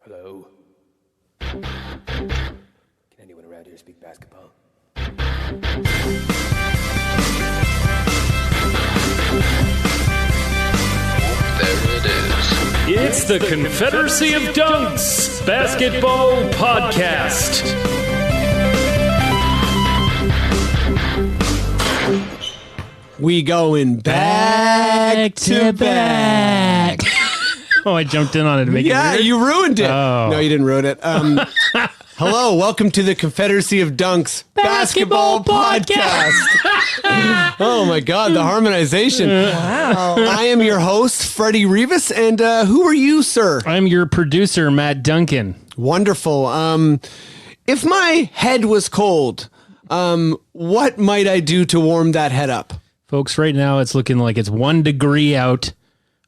Hello? Can anyone around here speak basketball? There it is. It's the Confederacy of Dunks Basketball Podcast. We going back to back. Oh, I jumped in on it to make it Yeah, weird. you ruined it. Oh. No, you didn't ruin it. Hello, welcome to the Confederacy of Dunks Basketball Podcast. Oh my God, the harmonization. Wow. I am your host, Freddie Reis, and who are you, sir? I'm your producer, Matt Duncan. Wonderful. If my head was cold, what might I do to warm that head up? Folks, right now it's looking like it's 1 degree out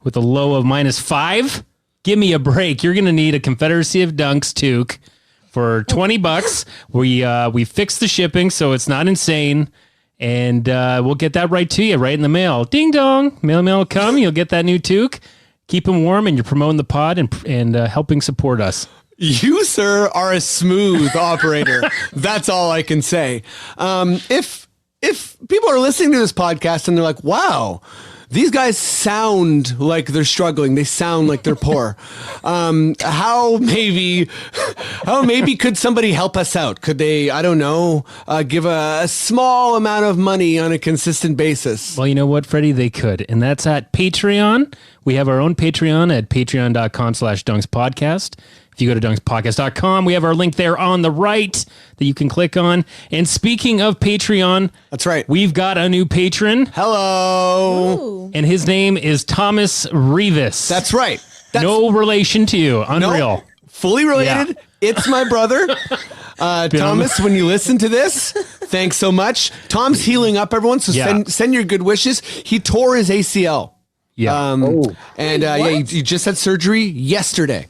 with a low of -5. Give me a break. You're going to need a Confederacy of Dunks toque for $20. We fixed the shipping so it's not insane, and we'll get that right to you right in the mail. Ding dong. Mail will come. You'll get that new toque. Keep them warm, and you're promoting the pod and helping support us. You, sir, are a smooth operator. That's all I can say. If people are listening to this podcast and they're like, wow, these guys sound like they're struggling. They sound like they're poor. How maybe could somebody help us out? Could they, I don't know, give a small amount of money on a consistent basis? Well, you know what, Freddie? They could. And that's at Patreon. We have our own Patreon at patreon.com/dunkspodcast. If you go to dunkspodcast.com, we have our link there on the right that you can click on. And speaking of Patreon, that's right. We've got a new patron. Hello. Ooh. And his name is Thomas Reis. That's right. No relation to you. Unreal. No, fully related. Yeah. It's my brother. Thomas, when you listen to this, thanks so much. Tom's healing up, everyone, so send your good wishes. He tore his ACL. Yeah. He just had surgery yesterday.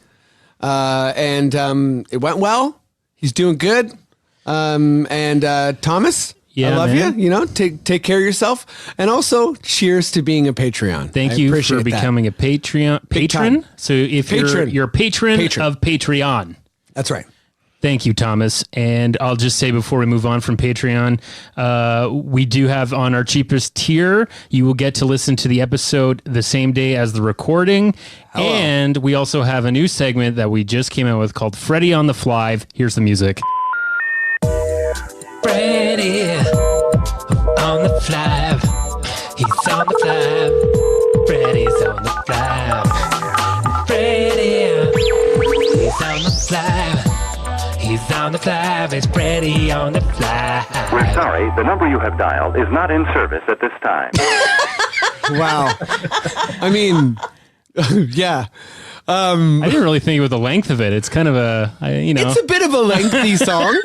It went well. He's doing good. Thomas, I love you. You know, take care of yourself. And also, cheers to being a Patreon. Thank you for becoming a patron. So if you're a patron of Patreon. That's right. Thank you, Thomas. And I'll just say before we move on from Patreon, we do have on our cheapest tier, you will get to listen to the episode the same day as the recording. Hello. And we also have a new segment that we just came out with called Freddie on the Fly. Here's the music. Freddie on the fly. He's on the fly. Freddie's on the fly. Freddie, he's on the fly. He's on the fly, it's Freddie on the fly. We're sorry, the number you have dialed is not in service at this time. Wow. I mean, yeah. I didn't really think with the length of it. It's kind of it's a bit of a lengthy song.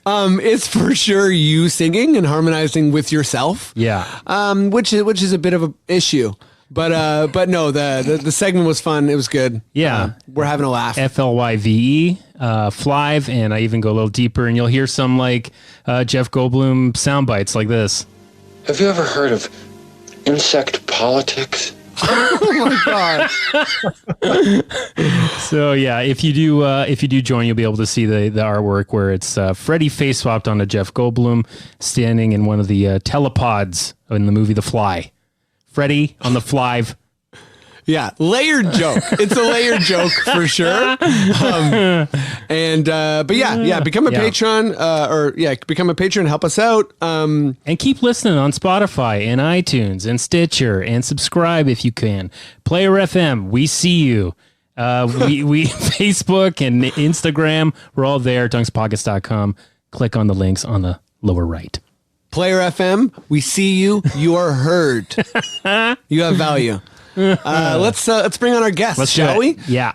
It's for sure you singing and harmonizing with yourself. Yeah. Which is a bit of an issue. But no, the segment was fun. It was good. Yeah. We're having a laugh. FLYVE, Flive, and I even go a little deeper, and you'll hear some like Jeff Goldblum sound bites like this. Have you ever heard of insect politics? Oh my God. So yeah, if you do join, you'll be able to see the artwork where it's Freddie face swapped onto Jeff Goldblum standing in one of the telepods in the movie The Fly. Freddie on the fly. Yeah, layered joke. It's a layered joke for sure. Become a patron, become a patron. Help us out, and keep listening on Spotify and iTunes and Stitcher, and subscribe if you can. Player FM, we see you. We Facebook and Instagram, we're all there. Dunkspodcast.com. Click on the links on the lower right. Player FM, we see you. You are heard. You have value. Let's bring on our guest, shall we? Yeah.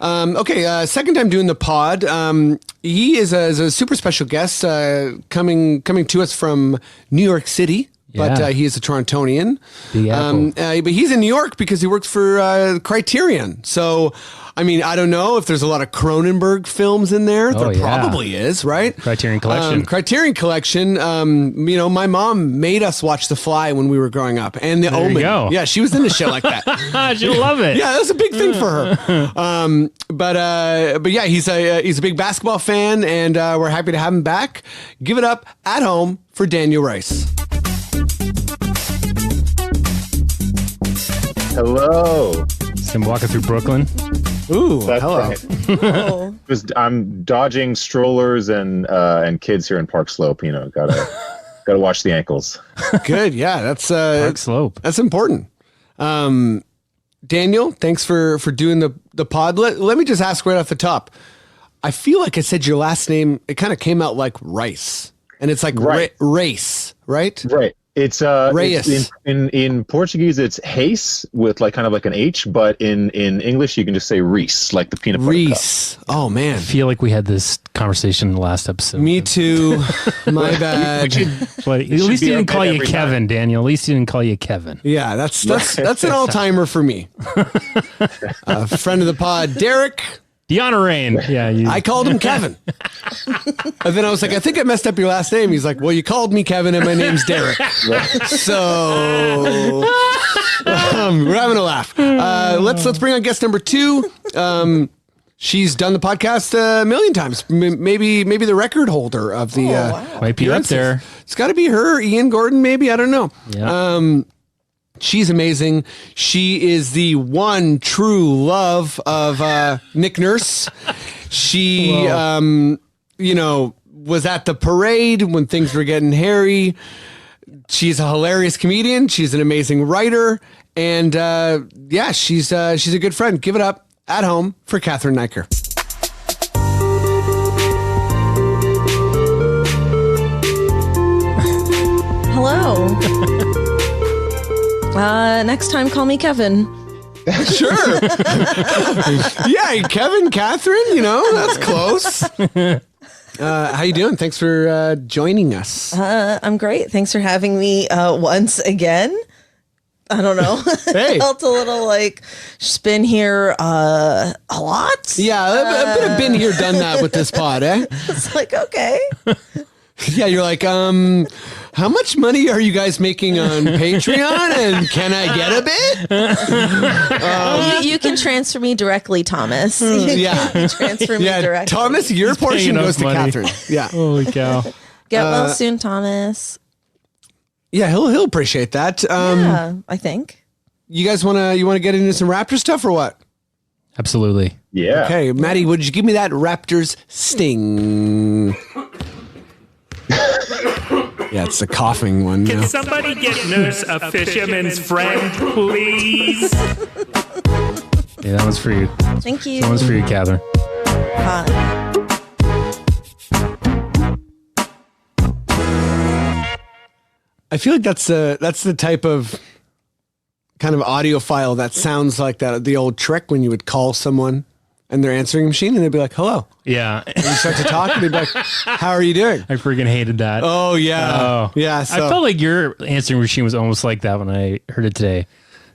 Second time doing the pod. He is a super special guest coming to us from New York City. but Yeah. he is a Torontonian. Big Apple. But he's in New York because he works for Criterion. So, I mean, I don't know if there's a lot of Cronenberg films in there. Oh, There yeah. probably is, right? Criterion Collection. Criterion Collection. You know, my mom made us watch The Fly when we were growing up, and The Omen. you go. Yeah, she was into shit like that. She'll love it. Yeah, that was a big thing for her. But yeah, he's a big basketball fan, and we're happy to have him back. Give it up at home for Daniel Reis. Hello. So I'm walking through Brooklyn. Ooh, That's hello. right. I'm dodging strollers and kids here in Park Slope. You know, gotta watch the ankles. Good. Yeah, that's Park Slope. that's important. Daniel, thanks for doing the pod. Let me just ask right off the top. I feel like I said your last name. It kind of came out like Rice, and it's like Right. Race, right? Right. It's Reis. in Portuguese it's Reis with like kind of like an H, but in English you can just say Reis, like the peanut butter cup. Reese. Oh man, I feel like we had this conversation in the last episode. me too. My bad. But at least he be our didn't call bed you every Kevin, time. Daniel. At least he didn't call you Kevin. Yeah, that's an all timer for me. Friend of the pod, Derek. Deanna Rain. Yeah. You, I called him Kevin. And then I was like, I think I messed up your last name. He's like, well, you called me Kevin and my name's Derek. So we're having a laugh. Let's bring on guest number 2. She's done the podcast a million times. Maybe the record holder of the might be up there. It's got to be her, Ian Gordon, maybe. I don't know. Yeah. She's amazing. She is the one true love of Nick Nurse. She, you know, was at the parade when things were getting hairy. She's a hilarious comedian. She's an amazing writer. And yeah, she's a good friend. Give it up at home for Cathryn Naiker. Hello. Next time, call me Kevin. Sure. Yeah, Kevin, Cathryn, you know, that's close. How you doing? Thanks for joining us. I'm great. Thanks for having me once again. I don't know. Hey. I felt a little like just been here a lot. Yeah, a bit of been here, done that with this pod, eh? It's like, okay. Yeah, you're like, how much money are you guys making on Patreon? And can I get a bit? You can transfer me directly, Thomas. Yeah. You can transfer me Yeah, directly. Thomas, your portion enough goes to money. Cathryn. Yeah. Holy cow. Get well soon, Thomas. Yeah, he'll appreciate that. Yeah, I think. You guys wanna get into some Raptor stuff or what? Absolutely. Yeah. Okay, Maddie, would you give me that Raptors sting? Yeah, it's the coughing one. Can Now. somebody get Nurse a fisherman's friend, please? Yeah, that one's for you. Thank you. That one's for you, Catherine. I feel like that's the type of kind of audio file that sounds like the old trick when you would call someone and their answering machine and they'd be like, hello. Yeah. And you start to talk and they'd be like, how are you doing? I freaking hated that. Oh, yeah. Oh. Yeah. I So, felt like your answering machine was almost like that when I heard it today.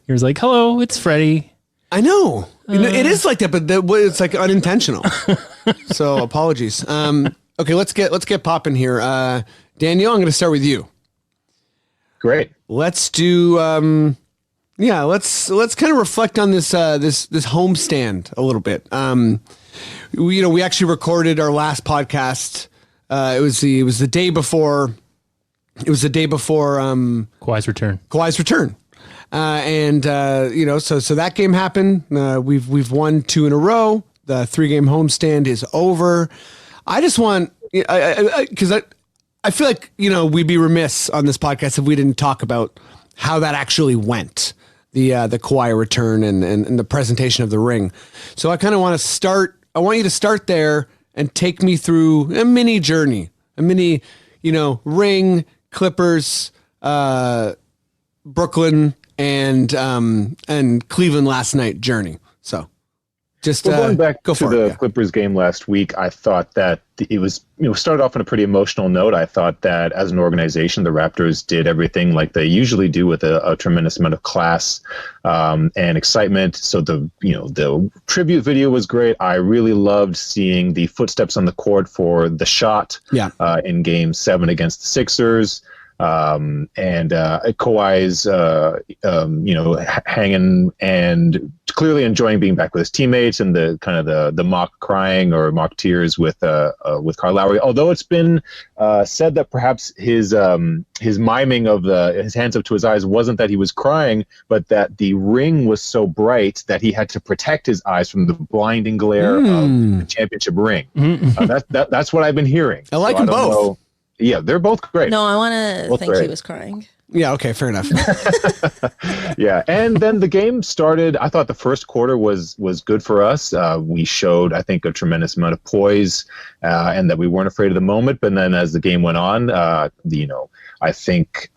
He was like, hello, it's Freddie. I know. You know, it is like that, but it's like unintentional. So apologies. Okay, let's get popping here. Daniel, I'm going to start with you. Great. Let's do let's kind of reflect on this this homestand a little bit. We actually recorded our last podcast. It was the day before Kawhi's return. Kawhi's return. So that game happened. We've won 2 in a row. The 3-game homestand is over. I just want, because I feel like, we'd be remiss on this podcast if we didn't talk about how that actually went, the Kawhi return and the presentation of the ring. So I kind of want you to start there and take me through a mini journey, ring, Clippers, Brooklyn, and Cleveland last night journey. So Just going back go to for the it. Yeah. Clippers game last week, I thought that it was, started off on a pretty emotional note. I thought that as an organization, the Raptors did everything like they usually do with a tremendous amount of class and excitement. So the tribute video was great. I really loved seeing the footsteps on the court for the shot in Game 7 against the Sixers. And Kawhi's, hanging and clearly enjoying being back with his teammates, and the kind of the mock crying or mock tears with Kyle Lowry. Although it's been said that perhaps his miming of his hands up to his eyes wasn't that he was crying, but that the ring was so bright that he had to protect his eyes from the blinding glare of the championship ring. That's what I've been hearing. I like them both. Yeah, they're both great. No, I want to think great. he was crying. Yeah, okay, fair enough. Yeah, and then the game started. I thought the first quarter was good for us. We showed, I think, a tremendous amount of poise and that we weren't afraid of the moment. But then as the game went on, I think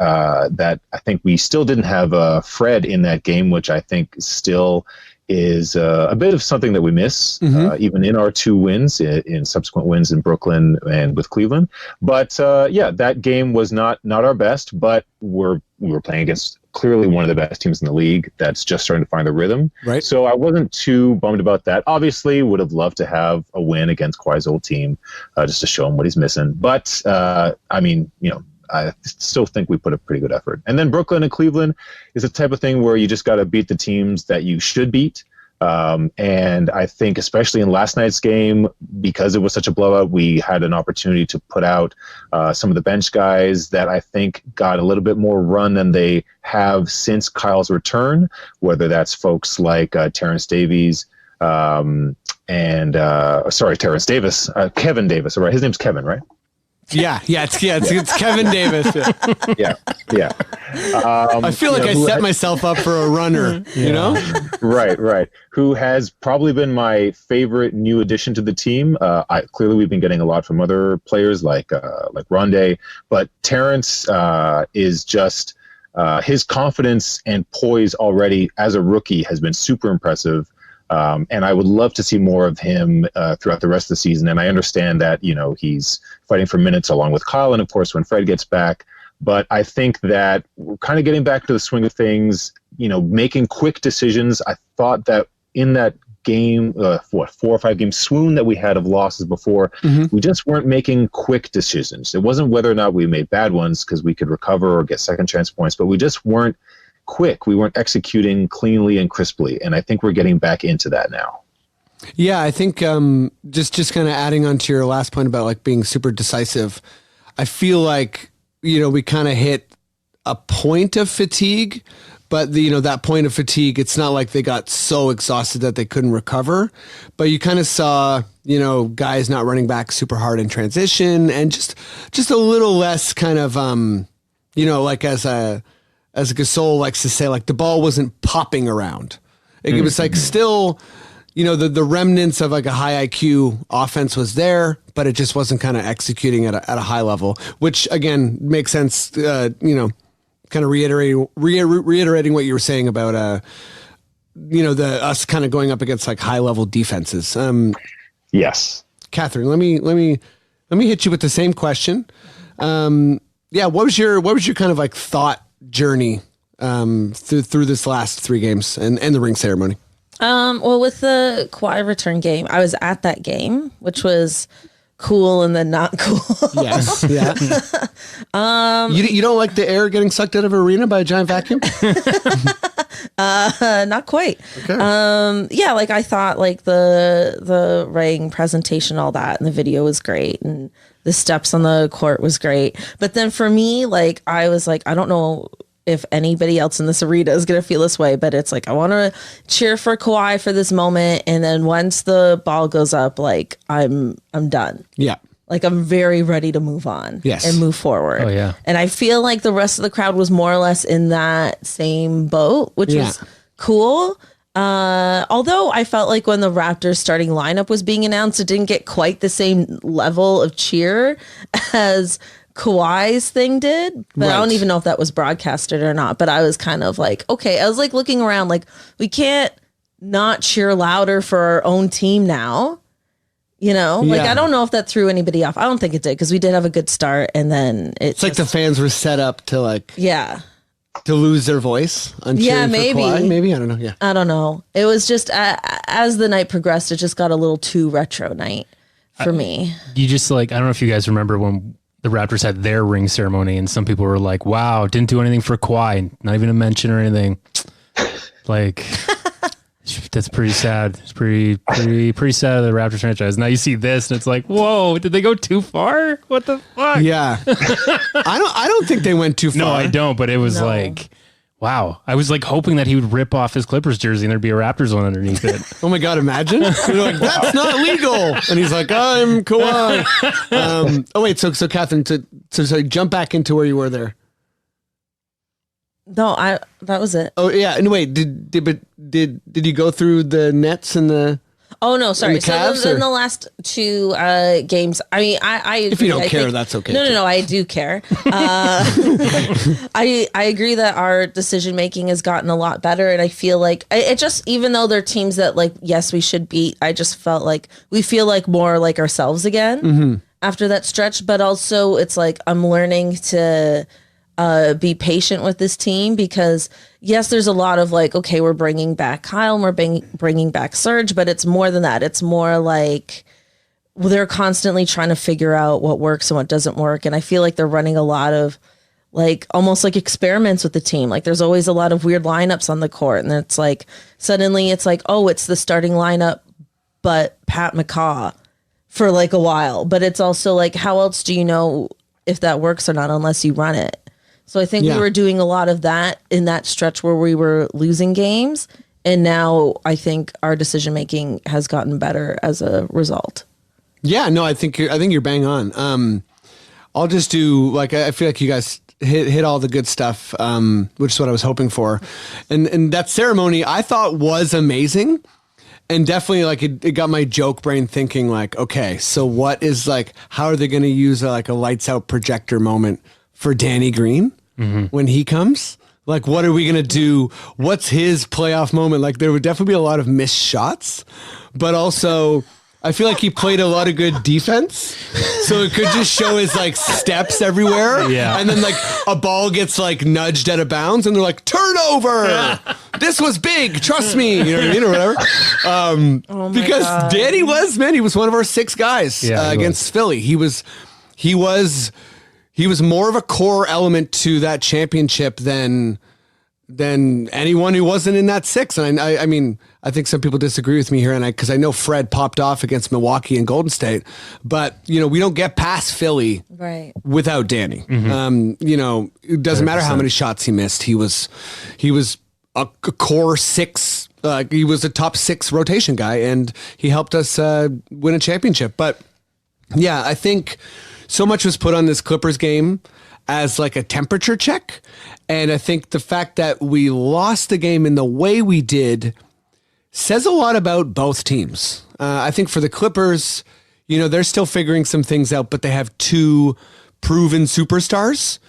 we still didn't have Fred in that game, which I think still is a bit of something that we miss, even in our 2 wins, in subsequent wins in Brooklyn and with Cleveland. But that game was not our best, but we were playing against clearly one of the best teams in the league that's just starting to find the rhythm. Right. So I wasn't too bummed about that. Obviously, would have loved to have a win against Kawhi's old team, just to show him what he's missing. But I still think we put a pretty good effort. And then Brooklyn and Cleveland is the type of thing where you just got to beat the teams that you should beat. And I think especially in last night's game, because it was such a blowout, we had an opportunity to put out some of the bench guys that I think got a little bit more run than they have since Kyle's return, whether that's folks like Terrence Davies, Terrence Davis, Kevin Davis, right? His name's Kevin, right? It's Kevin Davis. Yeah. I feel like I set myself up for a runner, you know? Right. Who has probably been my favorite new addition to the team. Clearly we've been getting a lot from other players like Rondé, but Terrence is just his confidence and poise already as a rookie has been super impressive. And I would love to see more of him throughout the rest of the season. And I understand that, he's fighting for minutes along with Kyle, and of course when Fred gets back. But I think that we're kind of getting back to the swing of things, making quick decisions. I thought that in that game, 4 or 5 game swoon that we had of losses before, we just weren't making quick decisions. It wasn't whether or not we made bad ones because we could recover or get second chance points, but we just weren't quick. We weren't executing cleanly and crisply, and I think we're getting back into that now. Yeah, I think just kind of adding on to your last point about like being super decisive, I feel like we kind of hit a point of fatigue, but that point of fatigue, it's not like they got so exhausted that they couldn't recover, but you kind of saw guys not running back super hard in transition, and just a little less kind of like as Gasol likes to say, like the ball wasn't popping around. It was like still, the remnants of like a high IQ offense was there, but it just wasn't kind of executing at a high level, which again makes sense. Kind of reiterating what you were saying about us kind of going up against like high level defenses. Yes, Cathryn, let me hit you with the same question. What was your kind of like thought journey through this last 3 games and the ring ceremony? Well, with the Kawhi return game, I was at that game, which was cool and then not cool. Yes. Yeah. You don't like the air getting sucked out of an arena by a giant vacuum? Not quite. Okay. Like I thought like the ring presentation, all that, and the video was great, and the steps on the court was great. But then for me, like I was like, I don't know if anybody else in this arena is going to feel this way, but it's like, I want to cheer for Kawhi for this moment. And then once the ball goes up, like I'm done. Yeah. Like I'm very ready to move on and move forward. Oh yeah. And I feel like the rest of the crowd was more or less in that same boat, which was cool. Although I felt like when the Raptors starting lineup was being announced, it didn't get quite the same level of cheer as Kawhi's thing did, but I don't even know if that was broadcasted or not. But I was kind of like, okay, I was like looking around, like we can't not cheer louder for our own team now. You know, like, Yeah. I don't know if that threw anybody off. I don't think it did, because we did have a good start, and then It's like the fans were set up to to lose their voice on cheering for maybe. Kawhi. Maybe, I don't know. Yeah. I don't know. It was just as the night progressed, it just got a little too retro night for me. You just like, I don't know if you guys remember when the Raptors had their ring ceremony and some people were like, wow, didn't do anything for Kawhi, not even a mention or anything. Like, that's pretty sad. It's pretty sad of the Raptors franchise. Now you see this and it's like, whoa, did they go too far? What the fuck? Yeah. I don't think they went too far. No, I don't, but it was No. like, wow. I was like hoping that he would rip off his Clippers jersey and there'd be a Raptors one underneath it. Oh my God, imagine. You're like, that's not legal. And he's like, I'm Kawhi. Oh wait, so Cathryn, so jump back into where you were there. No, that was it. Oh yeah, and wait, did you go through the Nets and the? Oh no, sorry. the So Cavs, in or- the last two games, I mean, I If you don't care, that's okay, too. No, I do care. I agree that our decision making has gotten a lot better, and I feel like it just, even though they're teams that, like, yes, we should beat, I just felt like we feel like more like ourselves again after that stretch. But also, it's like I'm learning to be patient with this team, because yes, there's a lot of like, okay, we're bringing back Kyle and we're bringing back Serge, but it's more than that. It's more like they're constantly trying to figure out what works and what doesn't work. And I feel like they're running a lot of like almost like experiments with the team. Like there's always a lot of weird lineups on the court, and it's like suddenly it's like, oh, it's the starting lineup but Pat McCaw for like a while. But it's also like, how else do you know if that works or not unless you run it? So I think Yeah. we were doing a lot of that in that stretch where we were losing games. And now I think our decision making has gotten better as a result. Yeah, no, I think you're bang on. I'll just do like, I feel like you guys hit all the good stuff, which is what I was hoping for, and that ceremony I thought was amazing, and definitely like it got my joke brain thinking like, okay, so what is like, how are they going to use like a lights out projector moment for Danny Green when he comes? Like, what are we going to do? What's his playoff moment? Like, there would definitely be a lot of missed shots, but also I feel like he played a lot of good defense. So it could just show his like steps everywhere. Yeah. And then like a ball gets like nudged out of bounds and they're like, turnover. This was big. Trust me. You know what I mean? Or whatever. Because God. Danny was one of our 6 guys Yeah, he against Philly. He was more of a core element to that championship than anyone who wasn't in that 6. And I mean, I think some people disagree with me here, and because I know Fred popped off against Milwaukee and Golden State, but you know, we don't get past Philly Right. without Danny. You know, it doesn't matter how many shots he missed. He was a core 6. He was a top 6 rotation guy, and he helped us win a championship. But yeah, I think so much was put on this Clippers game as like a temperature check. And I think the fact that we lost the game in the way we did says a lot about both teams. I think for the Clippers, you know, they're still figuring some things out, but they have 2 proven superstars.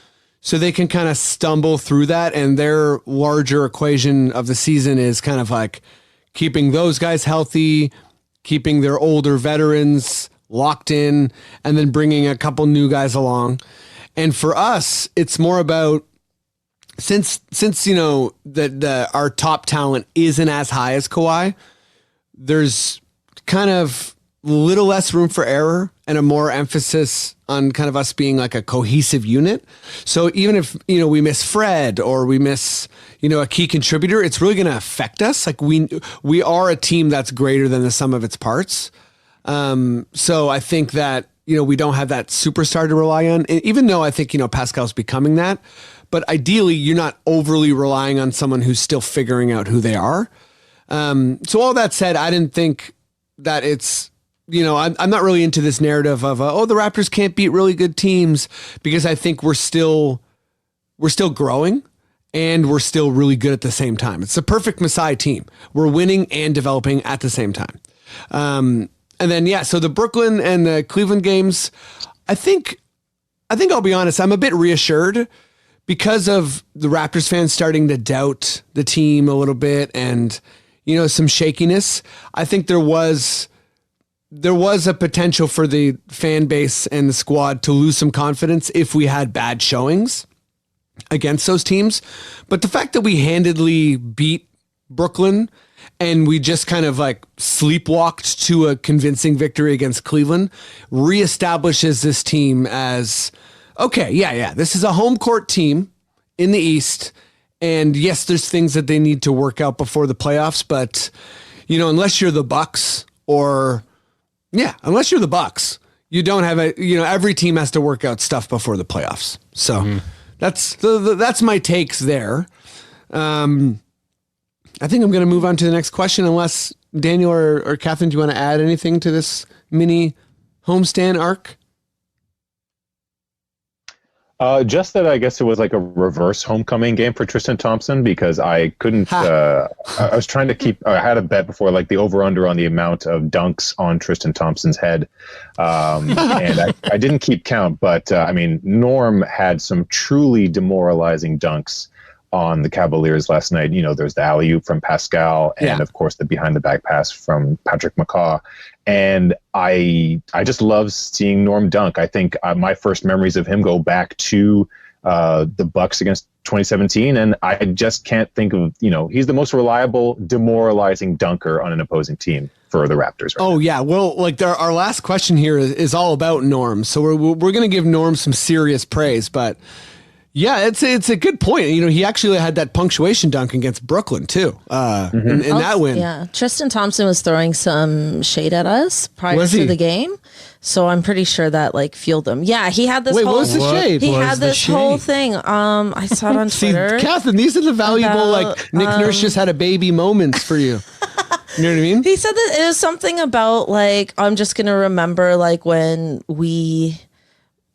So they can kind of stumble through that. And their larger equation of the season is kind of like keeping those guys healthy, keeping their older veterans locked in, and then bringing a couple new guys along. And for us, it's more about, since you know that our top talent isn't as high as Kawhi, there's kind of little less room for error and a more emphasis on kind of us being like a cohesive unit. So even if, you know, we miss Fred or we miss, you know, a key contributor, it's really going to affect us. Like we are a team that's greater than the sum of its parts. So I think that, you know, we don't have that superstar to rely on. And even though I think, you know, Pascal's becoming that, but ideally you're not overly relying on someone who's still figuring out who they are. So all that said, I didn't think that it's, you know, I'm not really into this narrative of, oh, the Raptors can't beat really good teams, because I think we're still growing and we're still really good at the same time. It's the perfect Messiah team. We're winning and developing at the same time. And then, yeah, so the Brooklyn and the Cleveland games, I think I'll be honest, I'm a bit reassured because of the Raptors fans starting to doubt the team a little bit. And, some shakiness. I think there was a potential for the fan base and the squad to lose some confidence if we had bad showings against those teams. But the fact that we handedly beat Brooklyn and we just kind of like sleepwalked to a convincing victory against Cleveland reestablishes this team as, okay, yeah, this is a home court team in the East. And yes, there's things that they need to work out before the playoffs, but unless you're the Bucks unless you're the Bucks, you don't have every team has to work out stuff before the playoffs. So that's my takes there. I think I'm going to move on to the next question, unless Daniel or Cathryn, do you want to add anything to this mini homestand arc? Just that I guess it was like a reverse homecoming game for Tristan Thompson, because I couldn't, I was trying to keep, I had a bet before, like the over under on the amount of dunks on Tristan Thompson's head. And I didn't keep count, but Norm had some truly demoralizing dunks on the Cavaliers last night. There's the alley-oop from Pascal and of course the behind the back pass from Patrick McCaw. And I just love seeing Norm dunk. I think my first memories of him go back to the Bucks against 2017. And I just can't think of, he's the most reliable, demoralizing dunker on an opposing team for the Raptors. Right now. Yeah. Well, like our last question here is all about Norm. So we're going to give Norm some serious praise, but yeah, it's a good point. He actually had that punctuation dunk against Brooklyn too. In that win. Yeah, Tristan Thompson was throwing some shade at us prior to the game, so I'm pretty sure that fueled him. Yeah, he had this. Wait, what was the shade? He had this whole thing. I saw it on Twitter. See, Cathryn, these are the valuable Nick Nurse just had a baby moments for you. You know what I mean? He said that it was something about I'm just gonna remember when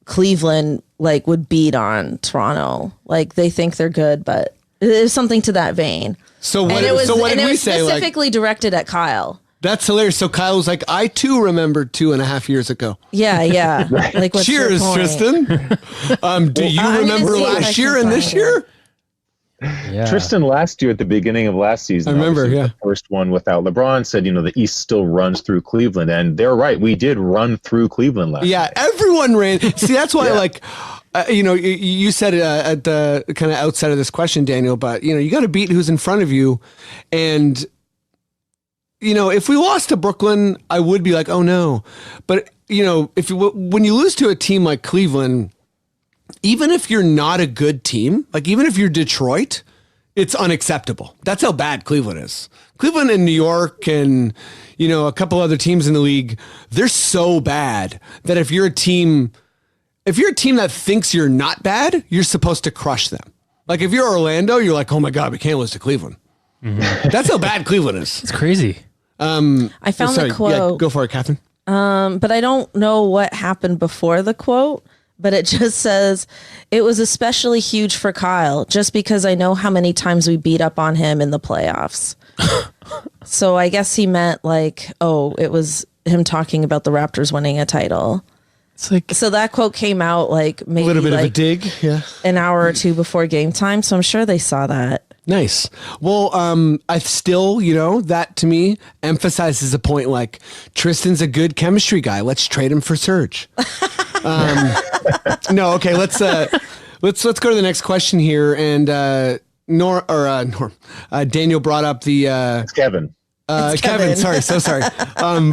Cleveland would beat on Toronto. They think they're good, but it is something to that vein. So what did we say? Specifically directed at Kyle. That's hilarious. So Kyle was like, I too remember 2.5 years ago. Yeah. What's cheers, Tristan. Do you remember last year and this year? Yeah. Tristan last year at the beginning of last season, I remember, the first one without LeBron, said, the East still runs through Cleveland. And they're right. We did run through Cleveland last year. Everyone ran. See, that's why you said it at the kind of outside of this question, Daniel, but you got to beat who's in front of you. And, if we lost to Brooklyn, I would be like, oh no. But, when you lose to a team like Cleveland, even if you're not a good team, even if you're Detroit, it's unacceptable. That's how bad Cleveland is. Cleveland and New York and, a couple other teams in the league, they're so bad that if you're a team that thinks you're not bad, you're supposed to crush them. If you're Orlando, you're like, oh my God, we can't lose to Cleveland. Mm-hmm. That's how bad Cleveland is. It's crazy. I found the quote. Yeah, go for it, Cathryn. But I don't know what happened before the quote. But it just says, it was especially huge for Kyle, just because I know how many times we beat up on him in the playoffs. So I guess he meant it was him talking about the Raptors winning a title. So that quote came out maybe a little bit of a dig, an hour or two before game time. So I'm sure they saw that. Nice. Well, I still, that to me emphasizes a point Tristan's a good chemistry guy. Let's trade him for Serge. No, okay. Let's go to the next question here. And Daniel brought up the it's Kevin. Kevin, sorry, so sorry.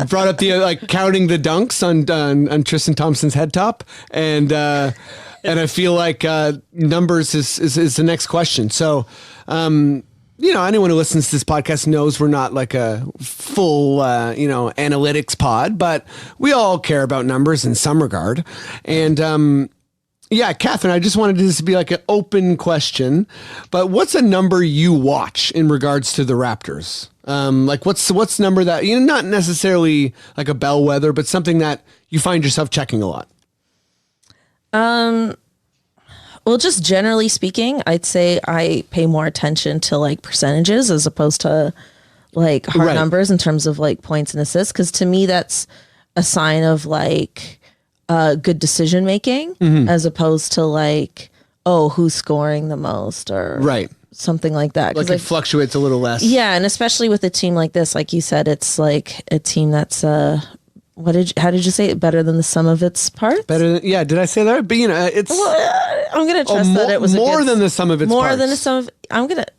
Brought up the counting the dunks on Tristan Thompson's head top, and I feel like numbers is the next question. So, anyone who listens to this podcast knows we're not a full, analytics pod, but we all care about numbers in some regard. And, Cathryn, I just wanted this to be an open question, but what's a number you watch in regards to the Raptors? What's number that, not necessarily a bellwether, but something that you find yourself checking a lot? Well, just generally speaking, I'd say I pay more attention to percentages as opposed to hard numbers in terms of points and assists. Cause to me, that's a sign of good decision making as opposed to who's scoring the most or something like that. Like it fluctuates a little less. Yeah, and especially with a team like this, like you said, it's like a team that's how did you say it? Better than the sum of its parts? Better than, yeah, did I say that? But it's I'm gonna trust that it was more than the sum of its more parts. than the sum of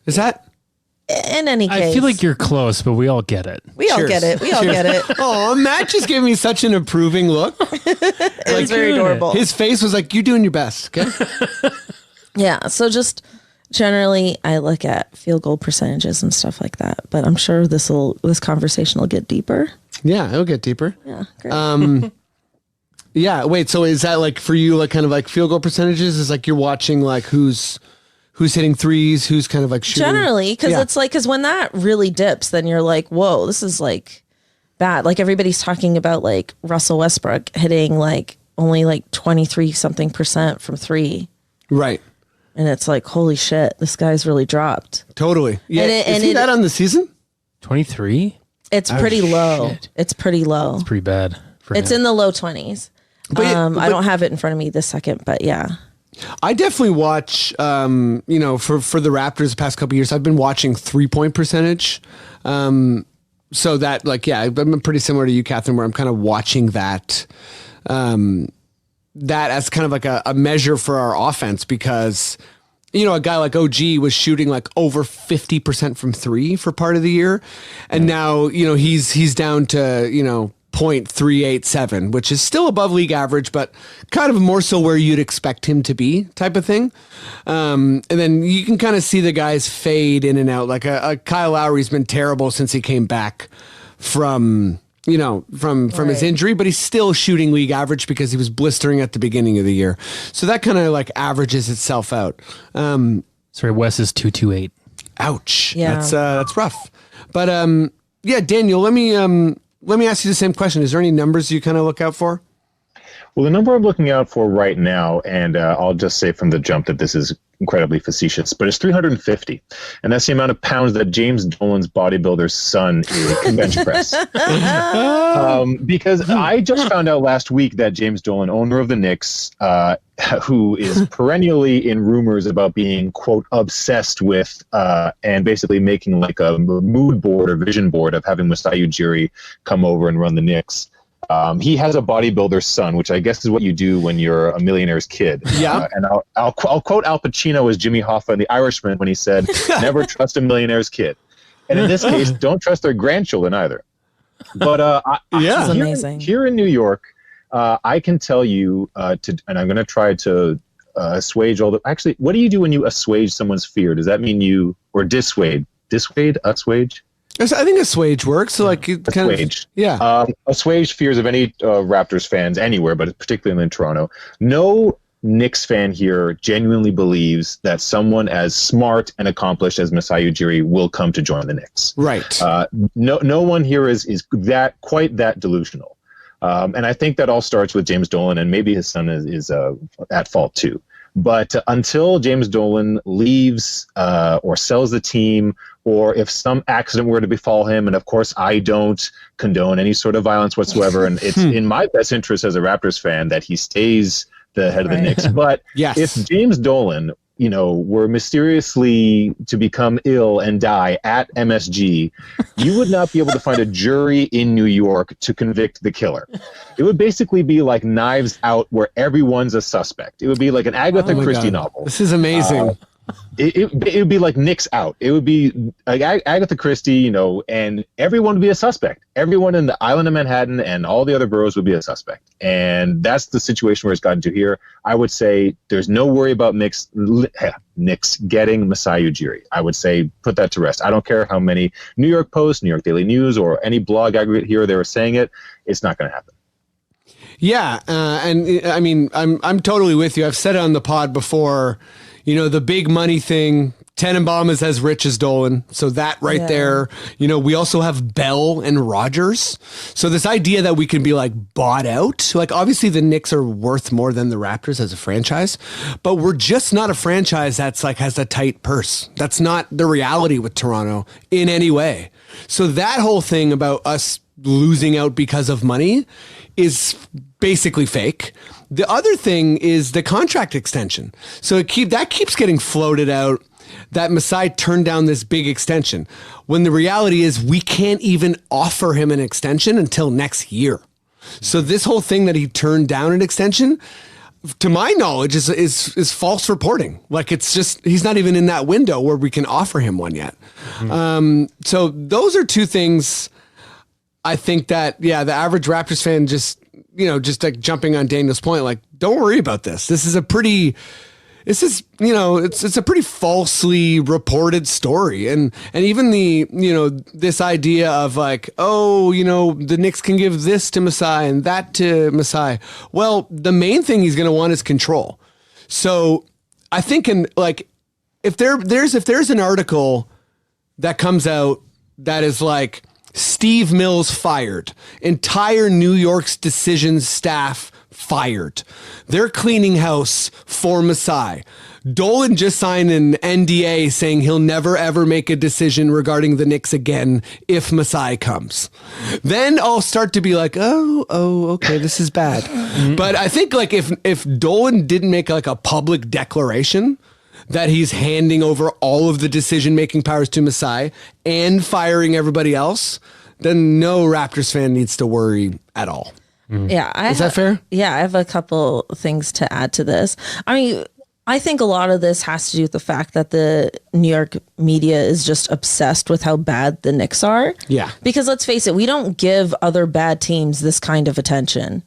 Is that? In any case, I feel like you're close, but we all get it. We all get it. We all get it. Oh, Matt just gave me such an approving look. It's very adorable. His face was like, "You're doing your best." Okay. Yeah. So just generally, I look at field goal percentages and stuff like that. But I'm sure this conversation will get deeper. Yeah, it'll get deeper. Yeah. Great. Yeah. Wait. So is that like for you, like kind of like field goal percentages? Is like you're watching like who's hitting threes, who's kind of like shooting? Generally, because it's like, because when that really dips, then you're like, whoa, this is like bad. Like everybody's talking about like Russell Westbrook hitting like only like 23 something % from three. Right. And it's like, holy shit, this guy's really dropped. Totally. Yeah. Is he that on the season? 23? It's pretty low. Shit. It's pretty low. It's pretty bad. It's in the low 20s. But I don't have it in front of me this second, but yeah. I definitely watch, for the Raptors the past couple of years, I've been watching 3-point percentage. So that like, yeah, I'm pretty similar to you, Cathryn, where I'm kind of watching that as kind of like a measure for our offense because, a guy like OG was shooting like over 50% from three for part of the year. And now, he's down to, 0.387, which is still above league average, but kind of more so where you'd expect him to be type of thing. And then you can kind of see the guys fade in and out. Like a Kyle Lowry's been terrible since he came back from his injury, but he's still shooting league average because he was blistering at the beginning of the year. So that kind of like averages itself out. Sorry, Wes is 228. Ouch. Yeah. That's rough. But Daniel, let me ask you the same question. Is there any numbers you kind of look out for? Well, the number I'm looking out for right now, and I'll just say from the jump that this is incredibly facetious, but it's 350. And that's the amount of pounds that James Dolan's bodybuilder's son can bench press. Because I just found out last week that James Dolan, owner of the Knicks, who is perennially in rumors about being, quote, obsessed with and basically making like a mood board or vision board of having Masai Ujiri come over and run the Knicks. He has a bodybuilder's son, which I guess is what you do when you're a millionaire's kid. Yeah. And I'll quote Al Pacino as Jimmy Hoffa in The Irishman when he said, "Never trust a millionaire's kid." And in this case, don't trust their grandchildren either. But That's amazing. Here in New York, I can tell you, and I'm going to try to assuage all the. Actually, what do you do when you assuage someone's fear? Does that mean or dissuade? Assuage? I think assuage works. So like it kind assuage. Of, assuage fears of any Raptors fans anywhere, but particularly in Toronto. No Knicks fan here genuinely believes that someone as smart and accomplished as Masai Ujiri will come to join the Knicks. Right. No one here is quite that delusional. And I think that all starts with James Dolan, and maybe his son is at fault too. But until James Dolan leaves or sells the team, or if some accident were to befall him, and of course I don't condone any sort of violence whatsoever, and it's in my best interest as a Raptors fan that he stays the head of the Knicks. But if James Dolan, were mysteriously to become ill and die at MSG, you would not be able to find a jury in New York to convict the killer. It would basically be like Knives Out, where everyone's a suspect. It would be like an Agatha Christie novel. This is amazing. It would be like Knicks Out. It would be like Agatha Christie, and everyone would be a suspect. Everyone in the island of Manhattan and all the other boroughs would be a suspect. And that's the situation where it's gotten to here. I would say there's no worry about Knicks getting Masai Ujiri. I would say put that to rest. I don't care how many New York Post, New York Daily News, or any blog aggregate here or there are saying it. It's not going to happen. Yeah, and I mean, I'm totally with you. I've said it on the pod before. The big money thing, Tenenbaum is as rich as Dolan. So that right there, we also have Bell and Rogers. So this idea that we can be like bought out, like obviously the Knicks are worth more than the Raptors as a franchise, but we're just not a franchise that's like has a tight purse. That's not the reality with Toronto in any way. So that whole thing about us losing out because of money is basically fake. The other thing is the contract extension. So that keeps getting floated out that Masai turned down this big extension, when the reality is we can't even offer him an extension until next year. So this whole thing that he turned down an extension, to my knowledge, is false reporting. Like, it's just, he's not even in that window where we can offer him one yet. So those are two things I think that, the average Raptors fan just like jumping on Daniel's point, like, don't worry about this. It's a pretty falsely reported story. And even this idea of like, the Knicks can give this to Masai and that to Masai. Well, the main thing he's going to want is control. So I think if there's an article that comes out that is like, Steve Mills fired, entire New York's decisions staff fired, they're cleaning house for Masai, Dolan just signed an NDA saying he'll never ever make a decision regarding the Knicks again if Masai comes, then I'll start to be like, okay, this is bad. But I think like if Dolan didn't make like a public declaration that he's handing over all of the decision-making powers to Masai and firing everybody else, then no Raptors fan needs to worry at all. Yeah. Is that fair? Yeah, I have a couple things to add to this. I mean, I think a lot of this has to do with the fact that the New York media is just obsessed with how bad the Knicks are. Yeah. Because let's face it, we don't give other bad teams this kind of attention.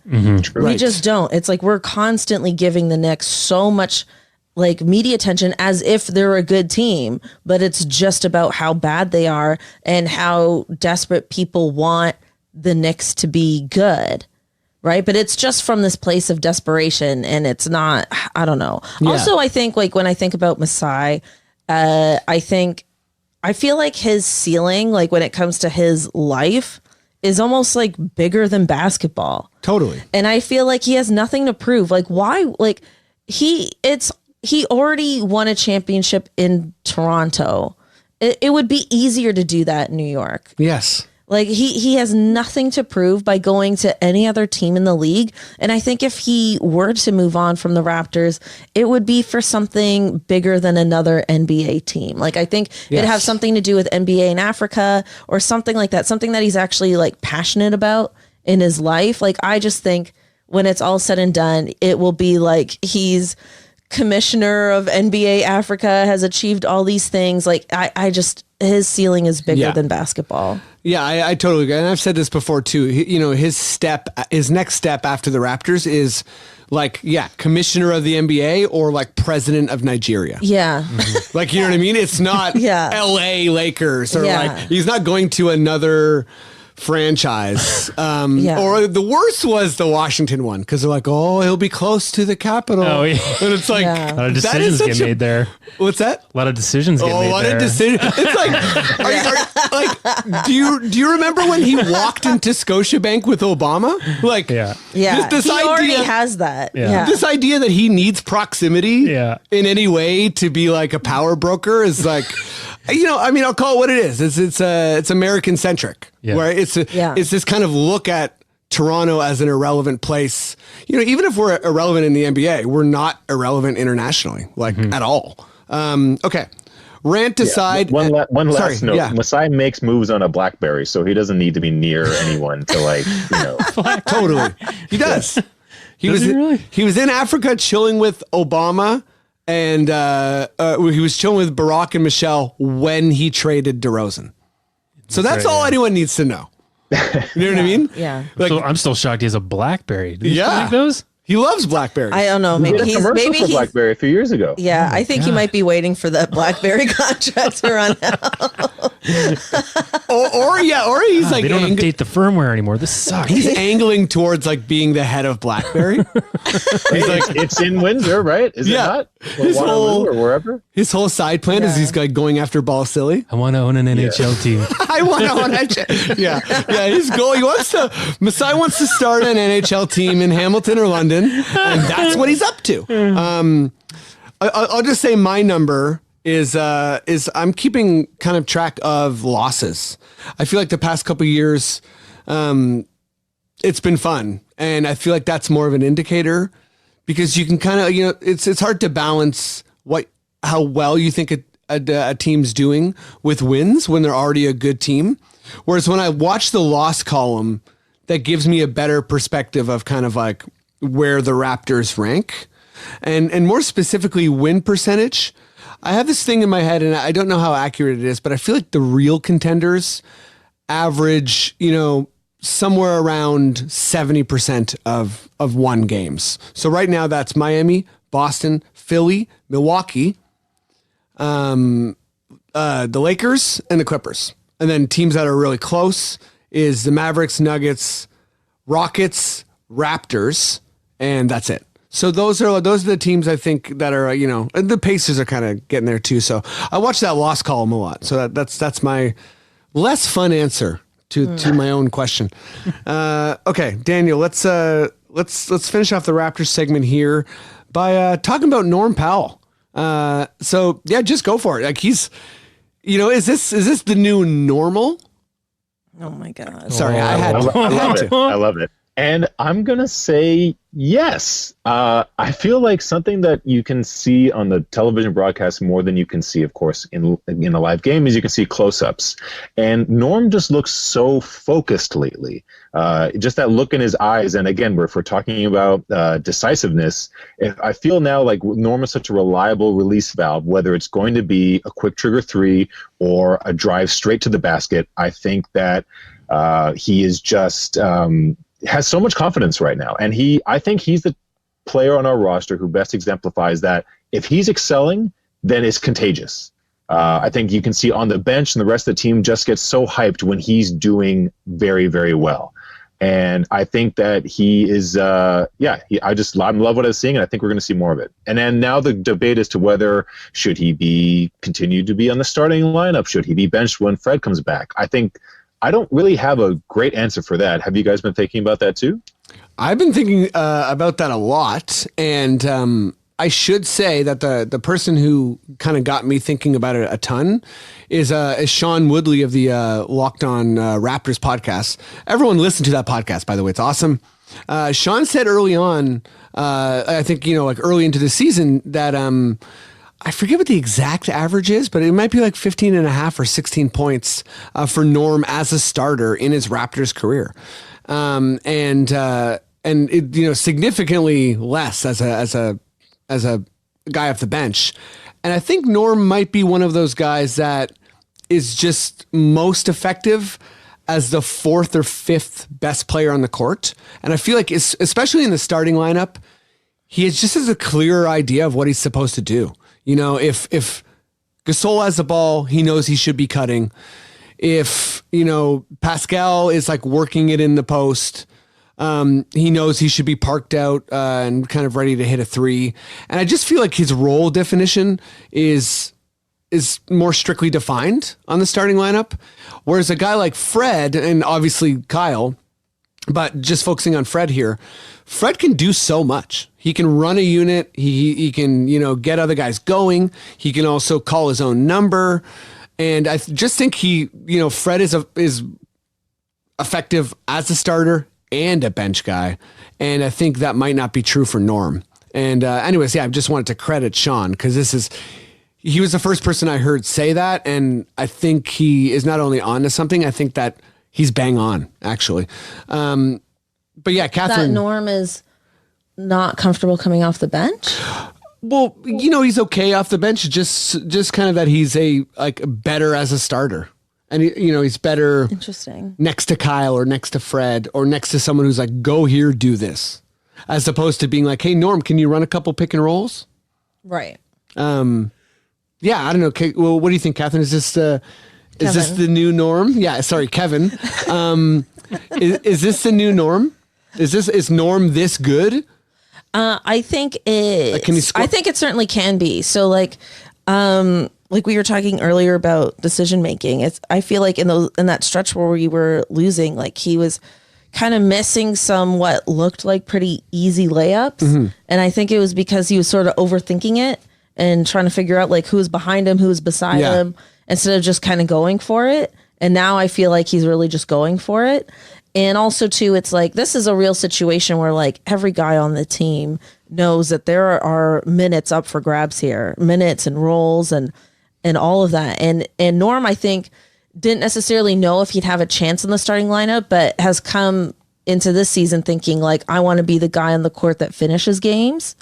We just don't. It's like we're constantly giving the Knicks so much like media attention as if they're a good team, but it's just about how bad they are and how desperate people want the Knicks to be good. Right. But it's just from this place of desperation, and it's not, I don't know. Yeah. Also, I think like when I think about Masai, I feel like his ceiling, like when it comes to his life, is almost like bigger than basketball. Totally. And I feel like he has nothing to prove. Like why? Like he already won a championship in Toronto. It would be easier to do that in New York. Yes. Like he has nothing to prove by going to any other team in the league. And I think if he were to move on from the Raptors, it would be for something bigger than another NBA team. Like I think it'd have something to do with NBA in Africa or something like that. Something that he's actually like passionate about in his life. Like I just think when it's all said and done, it will be like he's commissioner of NBA Africa, has achieved all these things. Like I just, his ceiling is bigger than basketball. Yeah, I totally agree. And I've said this before too. His next step after the Raptors is like, commissioner of the NBA or like president of Nigeria. Yeah. Like, you know what I mean? It's not LA Lakers or like, he's not going to another franchise. Or the worst was the Washington one, because they're like, oh, he'll be close to the capital. Oh, yeah. And it's like, a lot of decisions get made there. What's that? A lot of decisions get made there. A lot of decisions. It's like, do you remember when he walked into Scotiabank with Obama? Like, this he idea already has that. This idea that he needs proximity in any way to be like a power broker is like, I'll call it what it is. It's American centric, where it's this kind of look at Toronto as an irrelevant place. Even if we're irrelevant in the NBA, we're not irrelevant internationally, like at all. Okay. Rant aside. One last note. Yeah. Masai makes moves on a BlackBerry, so he doesn't need to be near anyone to like, Totally. He does. He was in Africa chilling with Obama. And he was chilling with Barack and Michelle when he traded DeRozan. So that's all anyone needs to know. You know what I mean? Yeah. Like, I'm still shocked he has a BlackBerry. Did he make those? He loves BlackBerry. I don't know. Maybe he's BlackBerry a few years ago. Yeah, I think he might be waiting for that BlackBerry contract to run out. or he's like, they don't update the firmware anymore. This sucks. He's angling towards like being the head of BlackBerry. He's like, it's in Windsor, right? Is it not? Or wherever. His whole side plan is he's like going after Ball Silly. I want to own an NHL team. I want to own NHL. Yeah. His goal. Masai wants to start an NHL team in Hamilton or London. And that's what he's up to. I'll just say my number is I'm keeping kind of track of losses. I feel like the past couple of years, it's been fun, and I feel like that's more of an indicator, because you can kind of it's hard to balance how well you think a team's doing with wins when they're already a good team. Whereas when I watch the loss column, that gives me a better perspective of kind of like where the Raptors rank. And more specifically, win percentage. I have this thing in my head, and I don't know how accurate it is, but I feel like the real contenders average, somewhere around 70% of won games. So right now that's Miami, Boston, Philly, Milwaukee, the Lakers, and the Clippers. And then teams that are really close is the Mavericks, Nuggets, Rockets, Raptors, and that's it. So those are the teams I think that are, and the Pacers are kind of getting there too. So I watch that loss column a lot. So that's my less fun answer to my own question. Okay, Daniel, let's finish off the Raptors segment here by talking about Norm Powell. So yeah, just go for it. Like he's, is this the new normal? Oh my God. Sorry, I love it. And I'm going to say yes. I feel like something that you can see on the television broadcast more than you can see, of course, in a live game is you can see close-ups. And Norm just looks so focused lately. Just that look in his eyes. And again, if we're talking about decisiveness, I feel now like Norm is such a reliable release valve, whether it's going to be a quick trigger three or a drive straight to the basket. I think that he is just... has so much confidence right now. And I think he's the player on our roster who best exemplifies that. If he's excelling, then it's contagious. I think you can see on the bench and the rest of the team just gets so hyped when he's doing very, very well. And I think that he is, I love what I was seeing, and I think we're going to see more of it. And then now the debate as to whether should he continue to be on the starting lineup? Should he be benched when Fred comes back? I don't really have a great answer for that. Have you guys been thinking about that too? I've been thinking about that a lot. And I should say that the person who kind of got me thinking about it a ton is Sean Woodley of the Locked On Raptors podcast. Everyone listen to that podcast, by the way. It's awesome. Sean said early on, I think, early into the season that I forget what the exact average is, but it might be like 15 and a half or 16 points for Norm as a starter in his Raptors career. And it, significantly less as a guy off the bench. And I think Norm might be one of those guys that is just most effective as the fourth or fifth best player on the court. And I feel like especially in the starting lineup, he just has a clearer idea of what he's supposed to do. If Gasol has the ball, he knows he should be cutting. If, Pascal is like working it in the post, he knows he should be parked out and kind of ready to hit a three. And I just feel like his role definition is more strictly defined on the starting lineup. Whereas a guy like Fred and obviously Kyle, but just focusing on Fred here, Fred can do so much. He can run a unit. He can, get other guys going. He can also call his own number. And I just think Fred is effective as a starter and a bench guy. And I think that might not be true for Norm. And anyways, I just wanted to credit Sean because he was the first person I heard say that. And I think he is not only on to something, I think that he's bang on, actually. But yeah, Cathryn. That Norm is not comfortable coming off the bench? Well, he's okay off the bench. Just kind of that he's better as a starter. And he's better interesting next to Kyle or next to Fred or next to someone who's like, go here, do this. As opposed to being like, hey, Norm, can you run a couple pick and rolls? Right. Yeah, I don't know. Well, what do you think, Cathryn? Is this the new norm? Yeah, sorry, Kevin. Is this the new norm? Is Norm this good? I think I think it certainly can be. So like we were talking earlier about decision making. I feel like in that stretch where we were losing, like he was kind of missing some what looked like pretty easy layups. Mm-hmm. And I think it was because he was sort of overthinking it and trying to figure out like who's behind him, who's beside him, instead of just kind of going for it. And now I feel like he's really just going for it. And also too, it's like, this is a real situation where like every guy on the team knows that there are minutes up for grabs here, minutes and roles. And and all of that. And Norm, I think, didn't necessarily know if he'd have a chance in the starting lineup, but has come into this season thinking like, I want to be the guy on the court that finishes games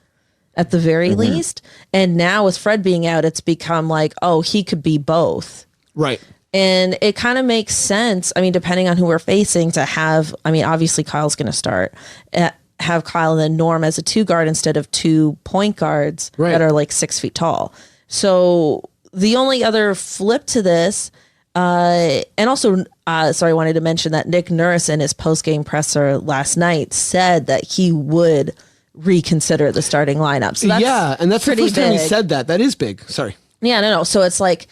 at the very least. And now with Fred being out, it's become like, oh, he could be both. Right. And it kind of makes sense. I mean, depending on who we're facing, to have, I mean, obviously Kyle's going to start, have Kyle and then Norm as a 2 guard instead of 2 point guards that are like 6 feet tall. So the only other flip to this, and also, sorry, I wanted to mention that Nick Nurse in his post-game presser last night said that he would reconsider the starting lineup. So that's and that's the first time he big. said that. That is big. Sorry. Yeah, no. So it's like,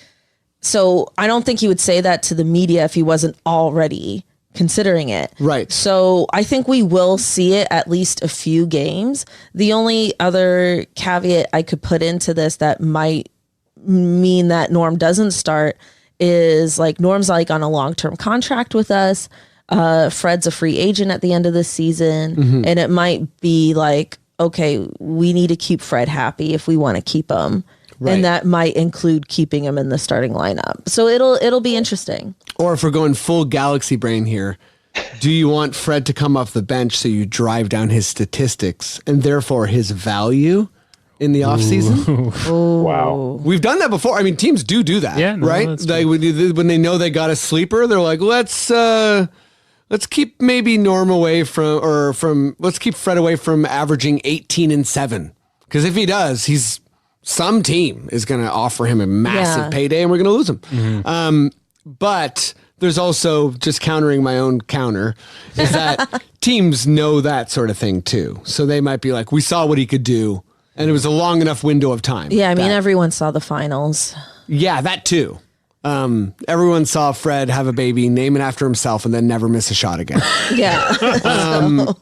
so I don't think he would say that to the media if he wasn't already considering it. Right. So I think we will see it at least a few games. The only other caveat I could put into this that might mean that Norm doesn't start is like Norm's like on a long-term contract with us. Fred's a free agent at the end of the season. And it might be like, okay, we need to keep Fred happy if we want to keep him. Right. And that might include keeping him in the starting lineup. So it'll be interesting. Or if we're going full galaxy brain here, do you want Fred to come off the bench so you drive down his statistics and therefore his value in the offseason? Wow. We've done that before. I mean, teams do that, right? Like when they know they got a sleeper, they're like, let's keep maybe Norm away let's keep Fred away from averaging 18 and 7. Because if he does, some team is going to offer him a massive payday and we're going to lose him. But there's also, just countering my own counter, is that teams know that sort of thing too. So they might be like, we saw what he could do and it was a long enough window of time. Yeah, I mean, everyone saw the finals. Yeah, that too. Everyone saw Fred have a baby, name it after himself, and then never miss a shot again. Yeah. No,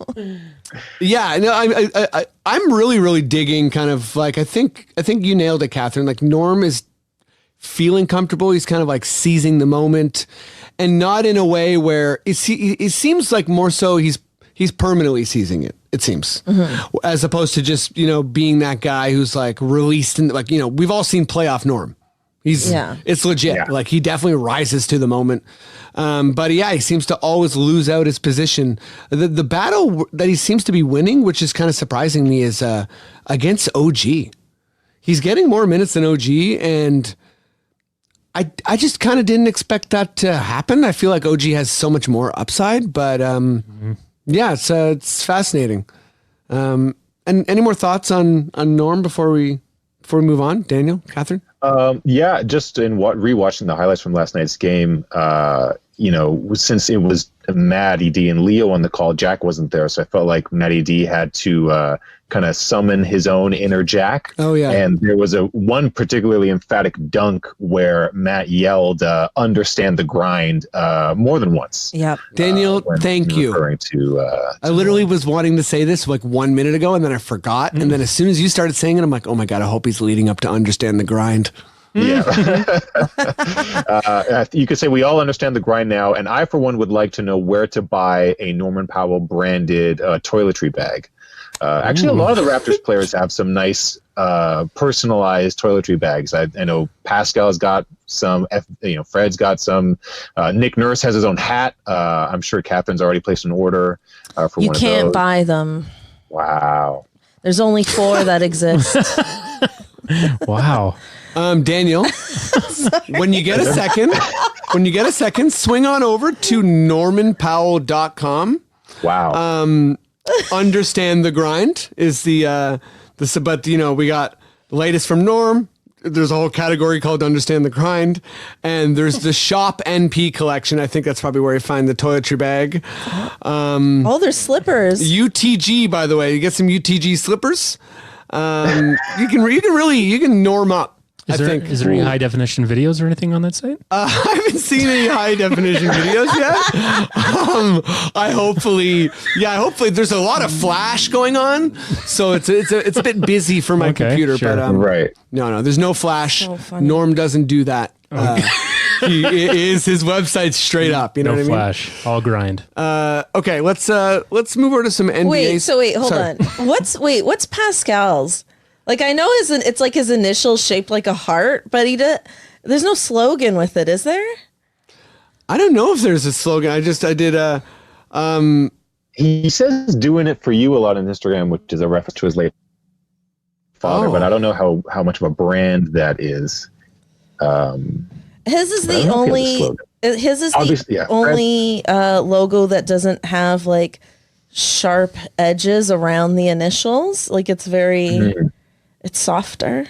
I'm really, really digging kind of like, I think you nailed it, Cathryn. Like Norm is feeling comfortable. He's kind of like seizing the moment and not in a way where it seems like more so he's permanently seizing it. It seems, as opposed to just, being that guy who's like released in like, we've all seen playoff Norm. It's legit. Yeah. Like he definitely rises to the moment. But he seems to always lose out his position. The battle that he seems to be winning, which is kind of surprising me, is against OG. He's getting more minutes than OG, and I just kind of didn't expect that to happen. I feel like OG has so much more upside, but it's fascinating. And any more thoughts on Norm before we move on, Daniel, Cathryn? Just in rewatching the highlights from last night's game, since it was Matty D and Leo on the call, Jack wasn't there, so I felt like Matty D had to kind of summon his own inner Jack. Oh yeah, and there was one particularly emphatic dunk where Matt yelled, "Understand the grind," more than once. Yep. Daniel, thank you. Referring to, I literally was wanting to say this like 1 minute ago, and then I forgot. And then as soon as you started saying it, I'm like, oh my God, I hope he's leading up to understand the grind. Yeah. You could say we all understand the grind now, and I, for one, would like to know where to buy a Norman Powell branded toiletry bag. Actually, a lot of the Raptors players have some nice personalized toiletry bags. I know Pascal's got some, Fred's got some. Nick Nurse has his own hat. I'm sure Cathryn's already placed an order for one of those. You can't buy them. Wow. There's only 4 that exist. Wow. Daniel, when you get a second, swing on over to normanpowell.com. Wow. Understand the grind is but we got the latest from Norm. There's a whole category called Understand the Grind, and there's the Shop NP collection. I think that's probably where you find the toiletry bag. There's slippers. UTG, by the way, you get some UTG slippers. You can Norm up. Is there any high definition videos or anything on that site? I haven't seen any high definition videos yet. Hopefully there's a lot of flash going on, so it's a bit busy for my computer. Sure. But right. No, there's no flash. So funny. Norm doesn't do that. His website's straight up. You know what I mean? No flash, all grind. Okay, let's move over to some NBA. Hold on. What's Pascal's? Like, I know it's like his initials shaped like a heart, but There's no slogan with it, is there? I don't know if there's a slogan. I did He says doing it for you a lot on Instagram, which is a reference to his late father, but I don't know how much of a brand that is. His is the only. His is the only logo that doesn't have like sharp edges around the initials. Like it's very, it's softer.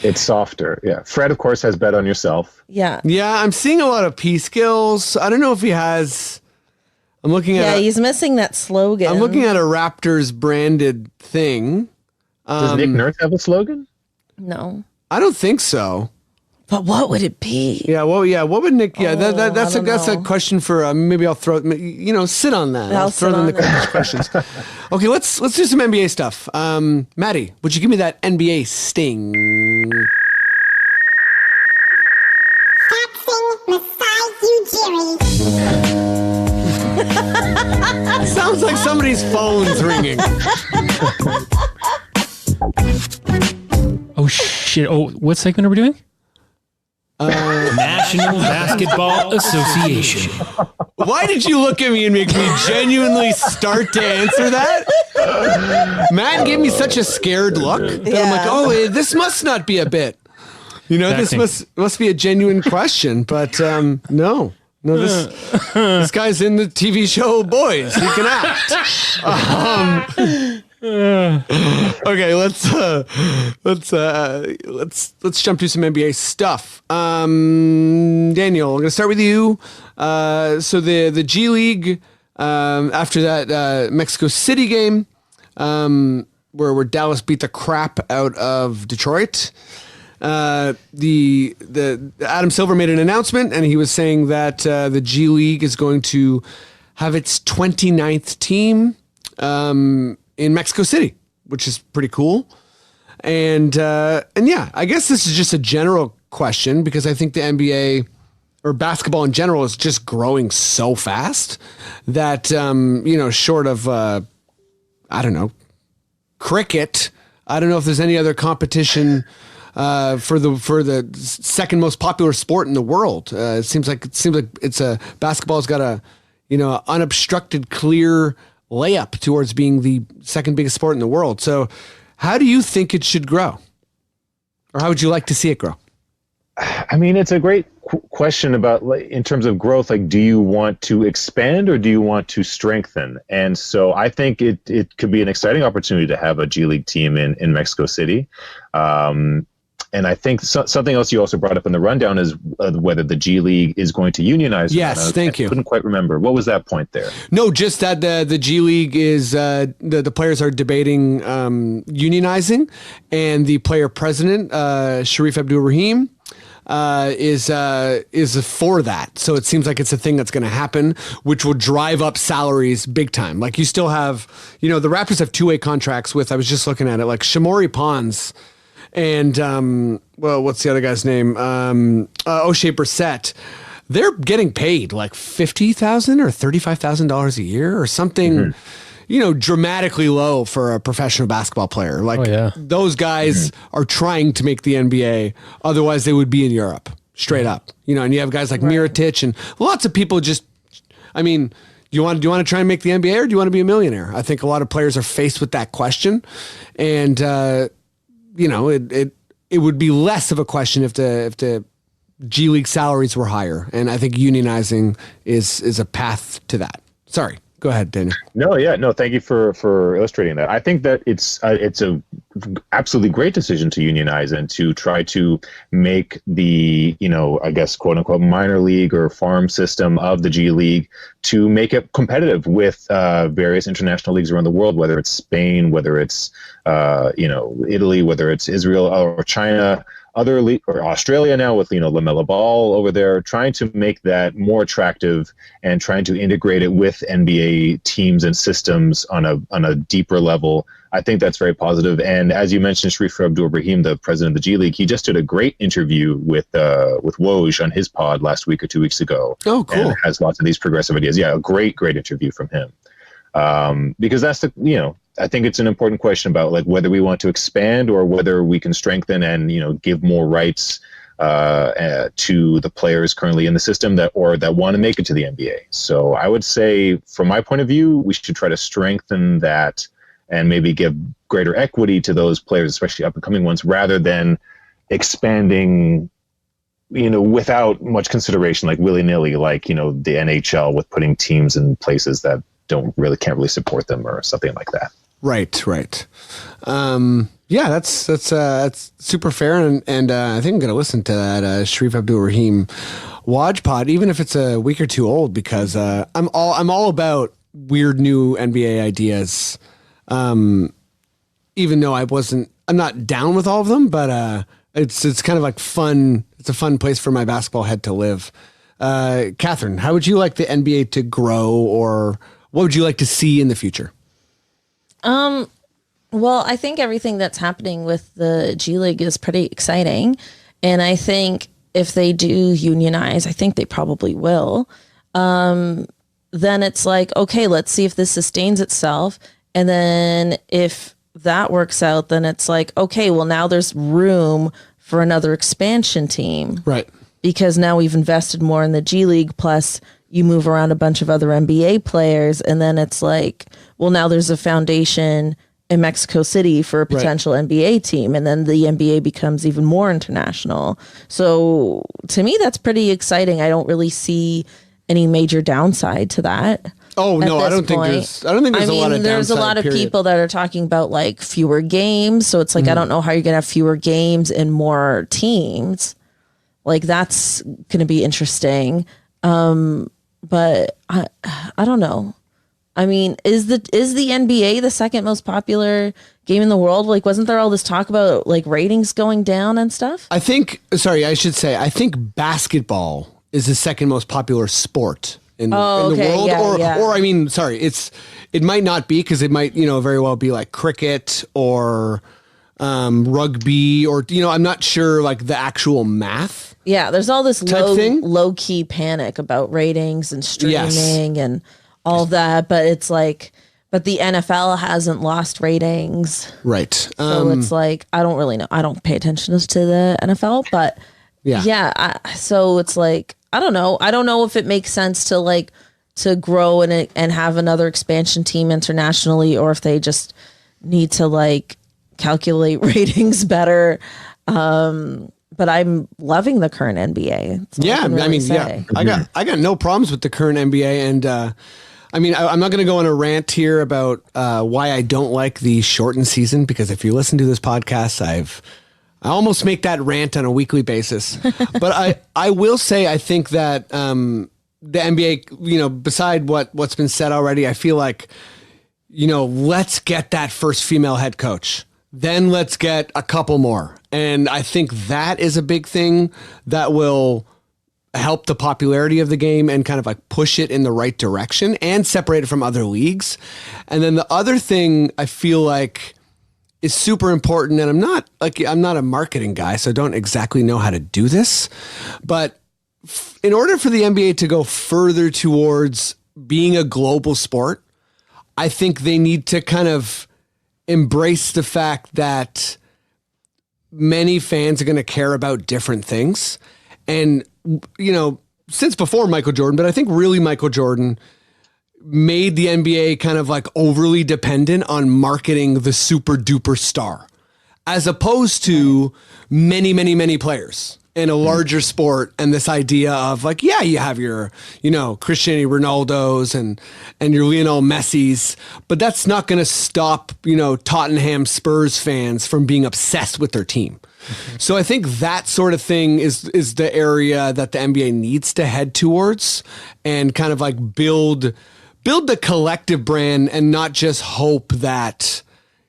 It's softer, yeah. Fred, of course, has Bet on Yourself. Yeah. Yeah, I'm seeing a lot of P skills. I don't know if he has. I'm looking at. Yeah, he's missing that slogan. I'm looking at a Raptors branded thing. Does Nick Nurse have a slogan? No. I don't think so. But what would it be? Yeah, what would Nick? Yeah, that's a question for maybe I'll throw. Sit on that. I'll throw in the Quickish questions. Okay, let's do some NBA stuff. Maddie, would you give me that NBA sting? Sounds like somebody's phone's ringing. Oh shit! Oh, what segment are we doing? National Basketball Association. Why did you look at me and make me genuinely start to answer that? Matt gave me such a scared look that I'm like, oh, this must not be a bit. This must be a genuine question, but no, this guy's in the TV show Boys. He can act. Okay, let's jump to some NBA stuff. Daniel, I'm gonna start with you. So the G League after that Mexico City game, where Dallas beat the crap out of Detroit. The Adam Silver made an announcement, and he was saying that the G League is going to have its 29th team in Mexico City, which is pretty cool. And yeah, I guess this is just a general question because I think the NBA or basketball in general is just growing so fast that short of I don't know, cricket, I don't know if there's any other competition for the second most popular sport in the world. It seems like it's basketball's got a unobstructed, clear layup towards being the second biggest sport in the world. So, how do you think it should grow, or how would you like to see it grow? I mean, it's a great question about, in terms of growth. Like, do you want to expand or do you want to strengthen? And so, I think it could be an exciting opportunity to have a G League team in Mexico City. And I think something else you also brought up in the rundown is whether the G League is going to unionize. Yes, thank you. I couldn't quite remember. What was that point there? No, just that the G League is the players are debating unionizing, and the player president Sharif Abdul-Rahim is for that. So it seems like it's a thing that's going to happen, which will drive up salaries big time. Like you still have, the Raptors have two-way contracts with. I was just looking at it, like Shamori Pons. And, what's the other guy's name? O'Shea Brissett. They're getting paid like $50,000 or $35,000 a year or something, dramatically low for a professional basketball player. Like those guys are trying to make the NBA. Otherwise they would be in Europe straight up, and you have guys like Mirotic and lots of people just, do you want to try and make the NBA or do you want to be a millionaire? I think a lot of players are faced with that question. And, it would be less of a question if the G League salaries were higher, and I think unionizing is a path to that. Sorry, go ahead, Daniel. No, thank you for illustrating that. I think that it's a absolutely great decision to unionize and to try to make the I guess quote unquote minor league or farm system of the G League to make it competitive with various international leagues around the world, whether it's Spain, whether it's Italy, whether it's Israel or China, or Australia now with LaMelo Ball over there, trying to make that more attractive and trying to integrate it with NBA teams and systems on a deeper level. I think that's very positive. And as you mentioned, Sharif Abdul-Rahim, the president of the G League, he just did a great interview with Woj on his pod last week or 2 weeks ago. Oh, cool! And has lots of these progressive ideas. Yeah, a great interview from him. Because that's I think it's an important question about like whether we want to expand or whether we can strengthen and give more rights to the players currently in the system that want to make it to the NBA. So I would say, from my point of view, we should try to strengthen that and maybe give greater equity to those players, especially up and coming ones, rather than expanding, without much consideration, like willy nilly, like, the NHL with putting teams in places that can't really support them or something like that. Right. Yeah, that's super fair, and I think I'm going to listen to that Sharif Abdul-Rahim Waj pod, even if it's a week or two old, because I'm all about weird new NBA ideas. Even though I'm not down with all of them, but it's kind of like fun. It's a fun place for my basketball head to live. Cathryn, how would you like the NBA to grow, or what would you like to see in the future? Well, I think everything that's happening with the G League is pretty exciting. And I think if they do unionize, I think they probably will. Then it's like, okay, let's see if this sustains itself. And then if that works out, then it's like, okay, well, now there's room for another expansion team. Right. Because now we've invested more in the G League, plus you move around a bunch of other NBA players. And then it's like, well, now there's a foundation in Mexico City for a potential NBA team, and then the NBA becomes even more international. So to me, that's pretty exciting. I don't really see any major downside to that. Oh no, I don't think there's a lot of downside. There's a lot of people that are talking about like fewer games. So it's like, I don't know how you're gonna have fewer games and more teams. Like that's gonna be interesting. But I don't know. I mean, is the NBA the second most popular game in the world? Like, wasn't there all this talk about like ratings going down and stuff? I think basketball is the second most popular sport in the world. Or I mean, sorry, it might not be, because it might, very well be like cricket or rugby, or, I'm not sure like the actual math. Yeah, there's all this low key panic about ratings and streaming and all that, but it's like, but the NFL hasn't lost ratings. Right. So it's like, I don't really know. I don't pay attention to the NFL, but so it's like, I don't know. I don't know if it makes sense to grow and have another expansion team internationally, or if they just need to like calculate ratings better. But I'm loving the current NBA. I got no problems with the current NBA, and I'm not going to go on a rant here about why I don't like the shortened season, because if you listen to this podcast, I almost make that rant on a weekly basis. But I will say, I think that the NBA, beside what's been said already, I feel like, let's get that first female head coach. Then let's get a couple more. And I think that is a big thing that will help the popularity of the game and kind of like push it in the right direction and separate it from other leagues. And then the other thing I feel like is super important, and I'm not a marketing guy, so I don't exactly know how to do this, but in order for the NBA to go further towards being a global sport, I think they need to kind of embrace the fact that many fans are going to care about different things. And, since before Michael Jordan, but I think really Michael Jordan made the NBA kind of like overly dependent on marketing the super duper star, as opposed to many, many, many players in a larger sport. And this idea of like, yeah, you have your, Cristiano Ronaldo's and your Lionel Messi's, but that's not going to stop, Tottenham Spurs fans from being obsessed with their team. Mm-hmm. So I think that sort of thing is the area that the NBA needs to head towards, and kind of like build the collective brand, and not just hope that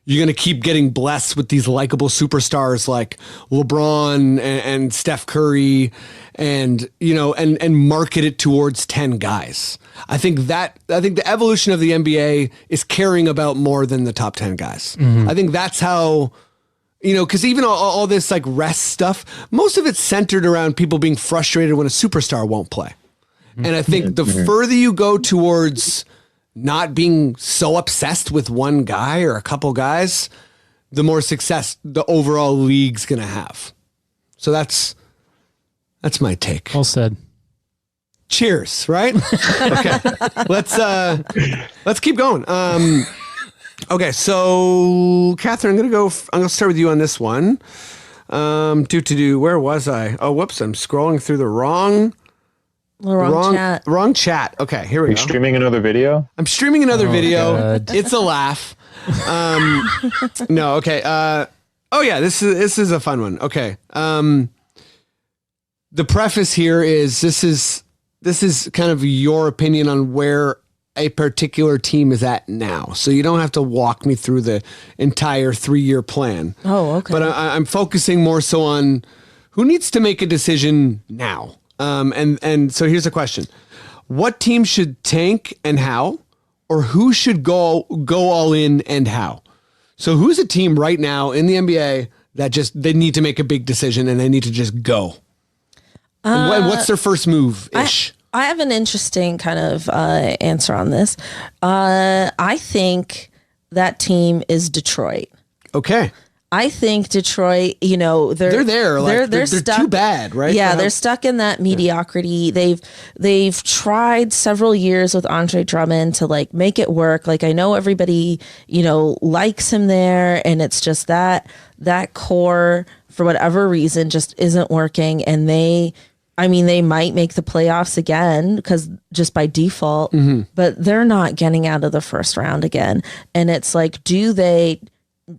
you're going to keep getting blessed with these likable superstars like LeBron and Steph Curry, and market it towards 10 guys. I think the evolution of the NBA is caring about more than the top 10 guys. Mm-hmm. I think that's how, because even all this like rest stuff, most of it's centered around people being frustrated when a superstar won't play. And I think the further you go towards not being so obsessed with one guy or a couple guys, the more success the overall league's going to have. So that's That's my take. All said. Cheers, right? Okay. Let's keep going. Okay, so Cathryn, I'm gonna start with you on this one. Where was I? Oh, whoops, I'm scrolling through the wrong chat. Wrong chat. Okay, here we Are you go. streaming another video? I'm streaming another video. God. It's a laugh. No, okay. Oh yeah, this is a fun one. Okay. The preface here is this is kind of your opinion on where a particular team is at now. So you don't have to walk me through the entire 3-year plan. Oh, okay. But I'm focusing more so on who needs to make a decision now. And so here's the question. What team should tank and how? Or who should go all in and how? So who's a team right now in the NBA that they need to make a big decision and they need to just go? And what's their first move-ish? I have an interesting kind of answer on this. I think that team is Detroit. Okay. I think Detroit, they're there. Like, they're stuck, too bad, right? Yeah, they're stuck in that mediocrity. They've tried several years with Andre Drummond to like make it work. Like I know everybody, likes him there, and it's just that core for whatever reason just isn't working. And they might make the playoffs again because just by default, but they're not getting out of the first round again. And it's like, do they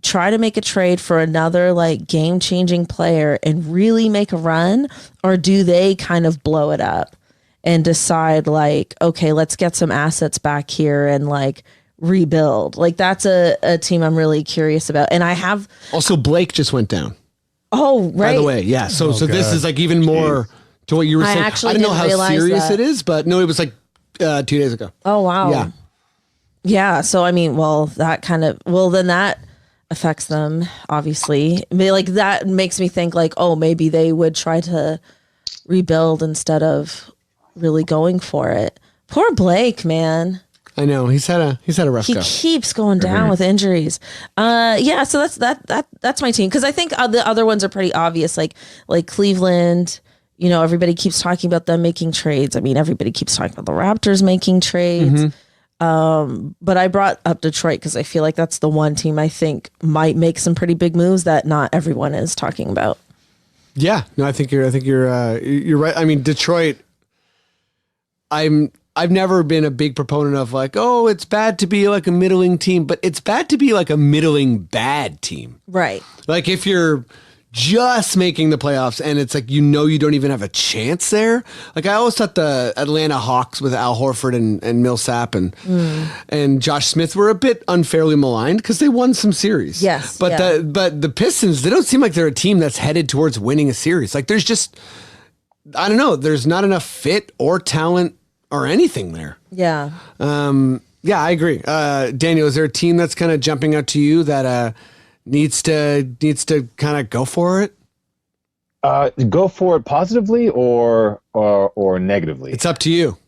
try to make a trade for another like game-changing player and really make a run, or do they kind of blow it up and decide like, okay, let's get some assets back here and like rebuild? Like that's a team I'm really curious about. And I have also Blake just went down. Oh, right. By the way, yeah. So this is like even more to what you were saying. I don't know how serious it is, but no, it was like 2 days ago. Oh wow. Yeah. Yeah. So then that affects them, obviously. I mean, like that makes me think like, oh, maybe they would try to rebuild instead of really going for it. Poor Blake, man. I know he's had a rough go. He keeps going down with injuries. Yeah, so that's my team because I think the other ones are pretty obvious, like Cleveland. Everybody keeps talking about them making trades. I mean, everybody keeps talking about the Raptors making trades. But I brought up Detroit because I feel like that's the one team I think might make some pretty big moves that not everyone is talking about. Yeah, no, I think you're right. I mean, Detroit. I've never been a big proponent of like, oh, it's bad to be like a middling team, but it's bad to be like a middling bad team. Right. Like if you're just making the playoffs and it's like, you don't even have a chance there. Like I always thought the Atlanta Hawks with Al Horford and Millsap and Josh Smith were a bit unfairly maligned because they won some series. Yes. But the Pistons, they don't seem like they're a team that's headed towards winning a series. Like there's just, I don't know, there's not enough fit or talent or anything there. Yeah. Yeah, I agree. Daniel, is there a team that's kind of jumping out to you that needs to kind of go for it? Go for it positively or negatively. It's up to you.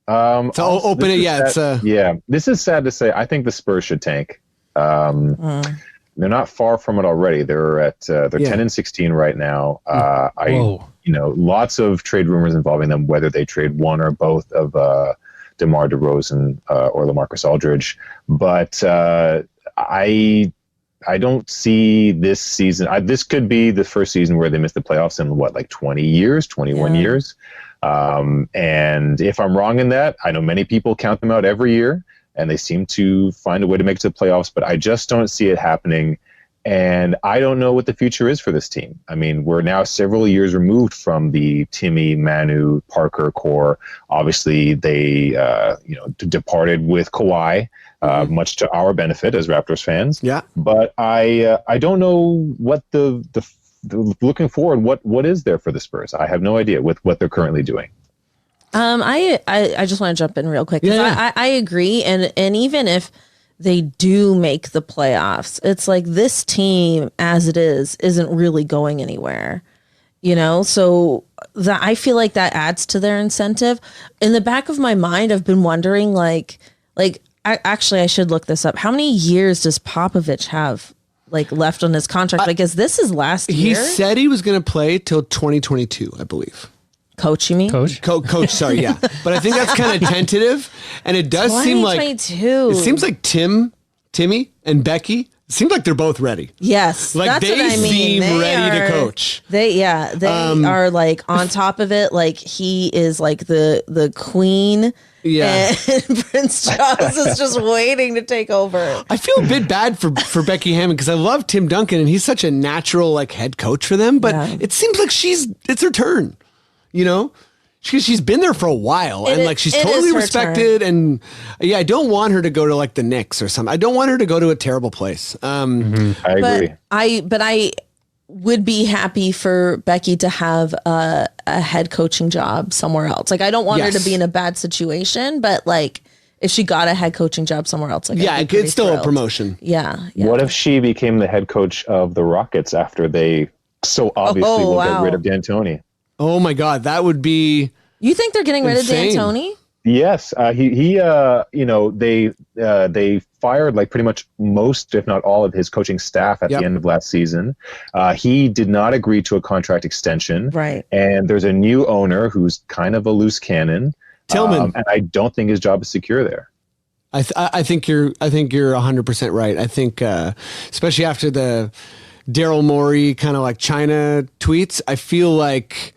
Open it. Yeah, This is sad to say. I think the Spurs should tank. They're not far from it already. They're 10-16 right now. Lots of trade rumors involving them, whether they trade one or both of DeMar DeRozan or LaMarcus Aldridge. But I don't see this season. This could be the first season where they miss the playoffs in 20 years, 21 years. And if I'm wrong in that, I know many people count them out every year and they seem to find a way to make it to the playoffs, but I just don't see it happening. And I don't know what the future is for this team. I mean, we're now several years removed from the Timmy, Manu, Parker core. Obviously, they departed with Kawhi, much to our benefit as Raptors fans. Yeah. But I don't know what the looking forward. What is there for the Spurs? I have no idea with what they're currently doing. I just want to jump in real quick. I agree, and even if they do make the playoffs, it's like this team as it isn't really going anywhere, so that I feel like that adds to their incentive. In the back of my mind, I've been wondering I should look this up. How many years does Popovich have left on his contract? Because this is last year. He said he was going to play till 2022, I believe. Coach, you mean? Coach, sorry, yeah. But I think that's kind of tentative, and it does seem like 2022. it seems like Timmy, and Becky. Seems like they're both ready. Yes, like that's they what I mean. seem ready to coach. They are like on top of it. Like he is like the queen. Yeah, and Prince Charles is just waiting to take over. I feel a bit bad for Becky Hammon because I love Tim Duncan and he's such a natural like head coach for them. But it seems like it's her turn. You know. She's been there for a while and like she's totally respected and yeah, I don't want her to go to like the Knicks or something. I don't want her to go to a terrible place. I agree. But I would be happy for Becky to have a head coaching job somewhere else. Like I don't want her to be in a bad situation, but like if she got a head coaching job somewhere else, like it's still a promotion. Yeah. What if she became the head coach of the Rockets after they so obviously will get rid of D'Antoni? Oh my God, that would be. You think they're getting insane. rid of D'Antoni? Yes, they fired like pretty much most, if not all, of his coaching staff at the end of last season. He did not agree to a contract extension, right? And there's a new owner who's kind of a loose cannon, Tillman, and I don't think his job is secure there. I think you're 100% right. I think especially after the Daryl Morey kind of like China tweets, I feel like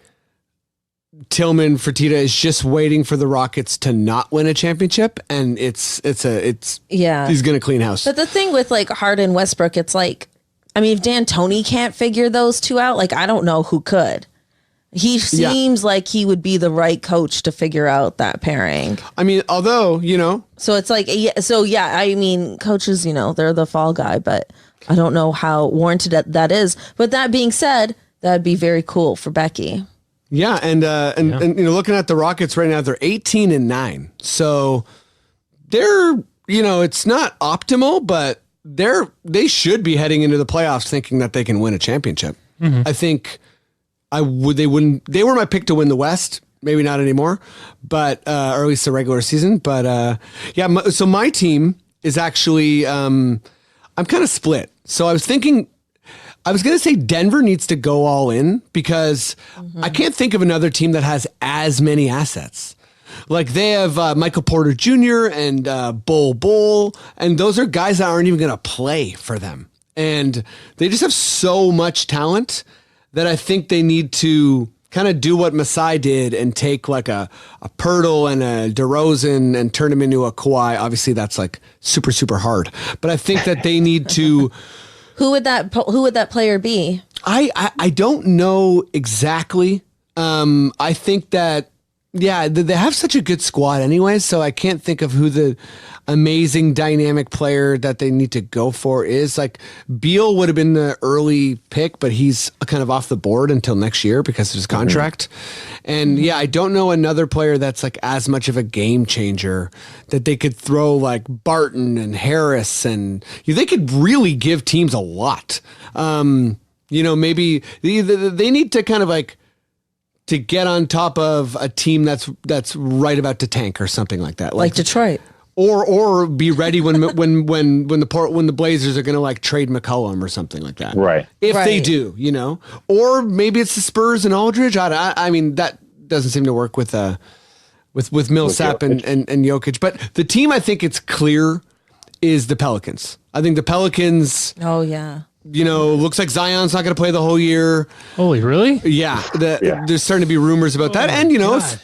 Tillman Fertitta is just waiting for the Rockets to not win a championship, and it's he's gonna clean house. But the thing with like Harden, Westbrook, it's like, I mean, if D'Antoni can't figure those two out, like I don't know who could. He seems like he would be the right coach to figure out that pairing. I mean, although so it's like I mean, coaches, they're the fall guy, but I don't know how warranted that is. But that being said, that'd be very cool for Becky. Yeah, and looking at the Rockets right now, they're 18-9. So they're it's not optimal, but they should be heading into the playoffs thinking that they can win a championship. Mm-hmm. I think they were my pick to win the West. Maybe not anymore, but or at least the regular season. But so my team is actually I'm kind of split. So I was thinking. I was going to say Denver needs to go all in because I can't think of another team that has as many assets. Like they have Michael Porter Jr. and Bull, and those are guys that aren't even going to play for them. And they just have so much talent that I think they need to kind of do what Masai did and take like a Pirtle and a DeRozan and turn him into a Kawhi. Obviously, that's like super, super hard. But I think that they need to... Who would that player be? I don't know exactly. I think that they have such a good squad anyway, so I can't think of who the amazing dynamic player that they need to go for is. Like Beal would have been the early pick, but he's kind of off the board until next year because of his contract. And I don't know another player that's like as much of a game changer that they could throw like Barton and Harris, and they could really give teams a lot. Maybe they need to kind of like to get on top of a team that's right about to tank or something like that, like Detroit. Or be ready when the Blazers are going to like trade McCollum or something like that. Right. If they do, or maybe it's the Spurs and Aldridge. I mean, that doesn't seem to work with Millsap and Jokic. But the team I think it's clear is the Pelicans. I think the Pelicans. Oh yeah. Looks like Zion's not going to play the whole year. Holy, really? Yeah. There's starting to be rumors about that. And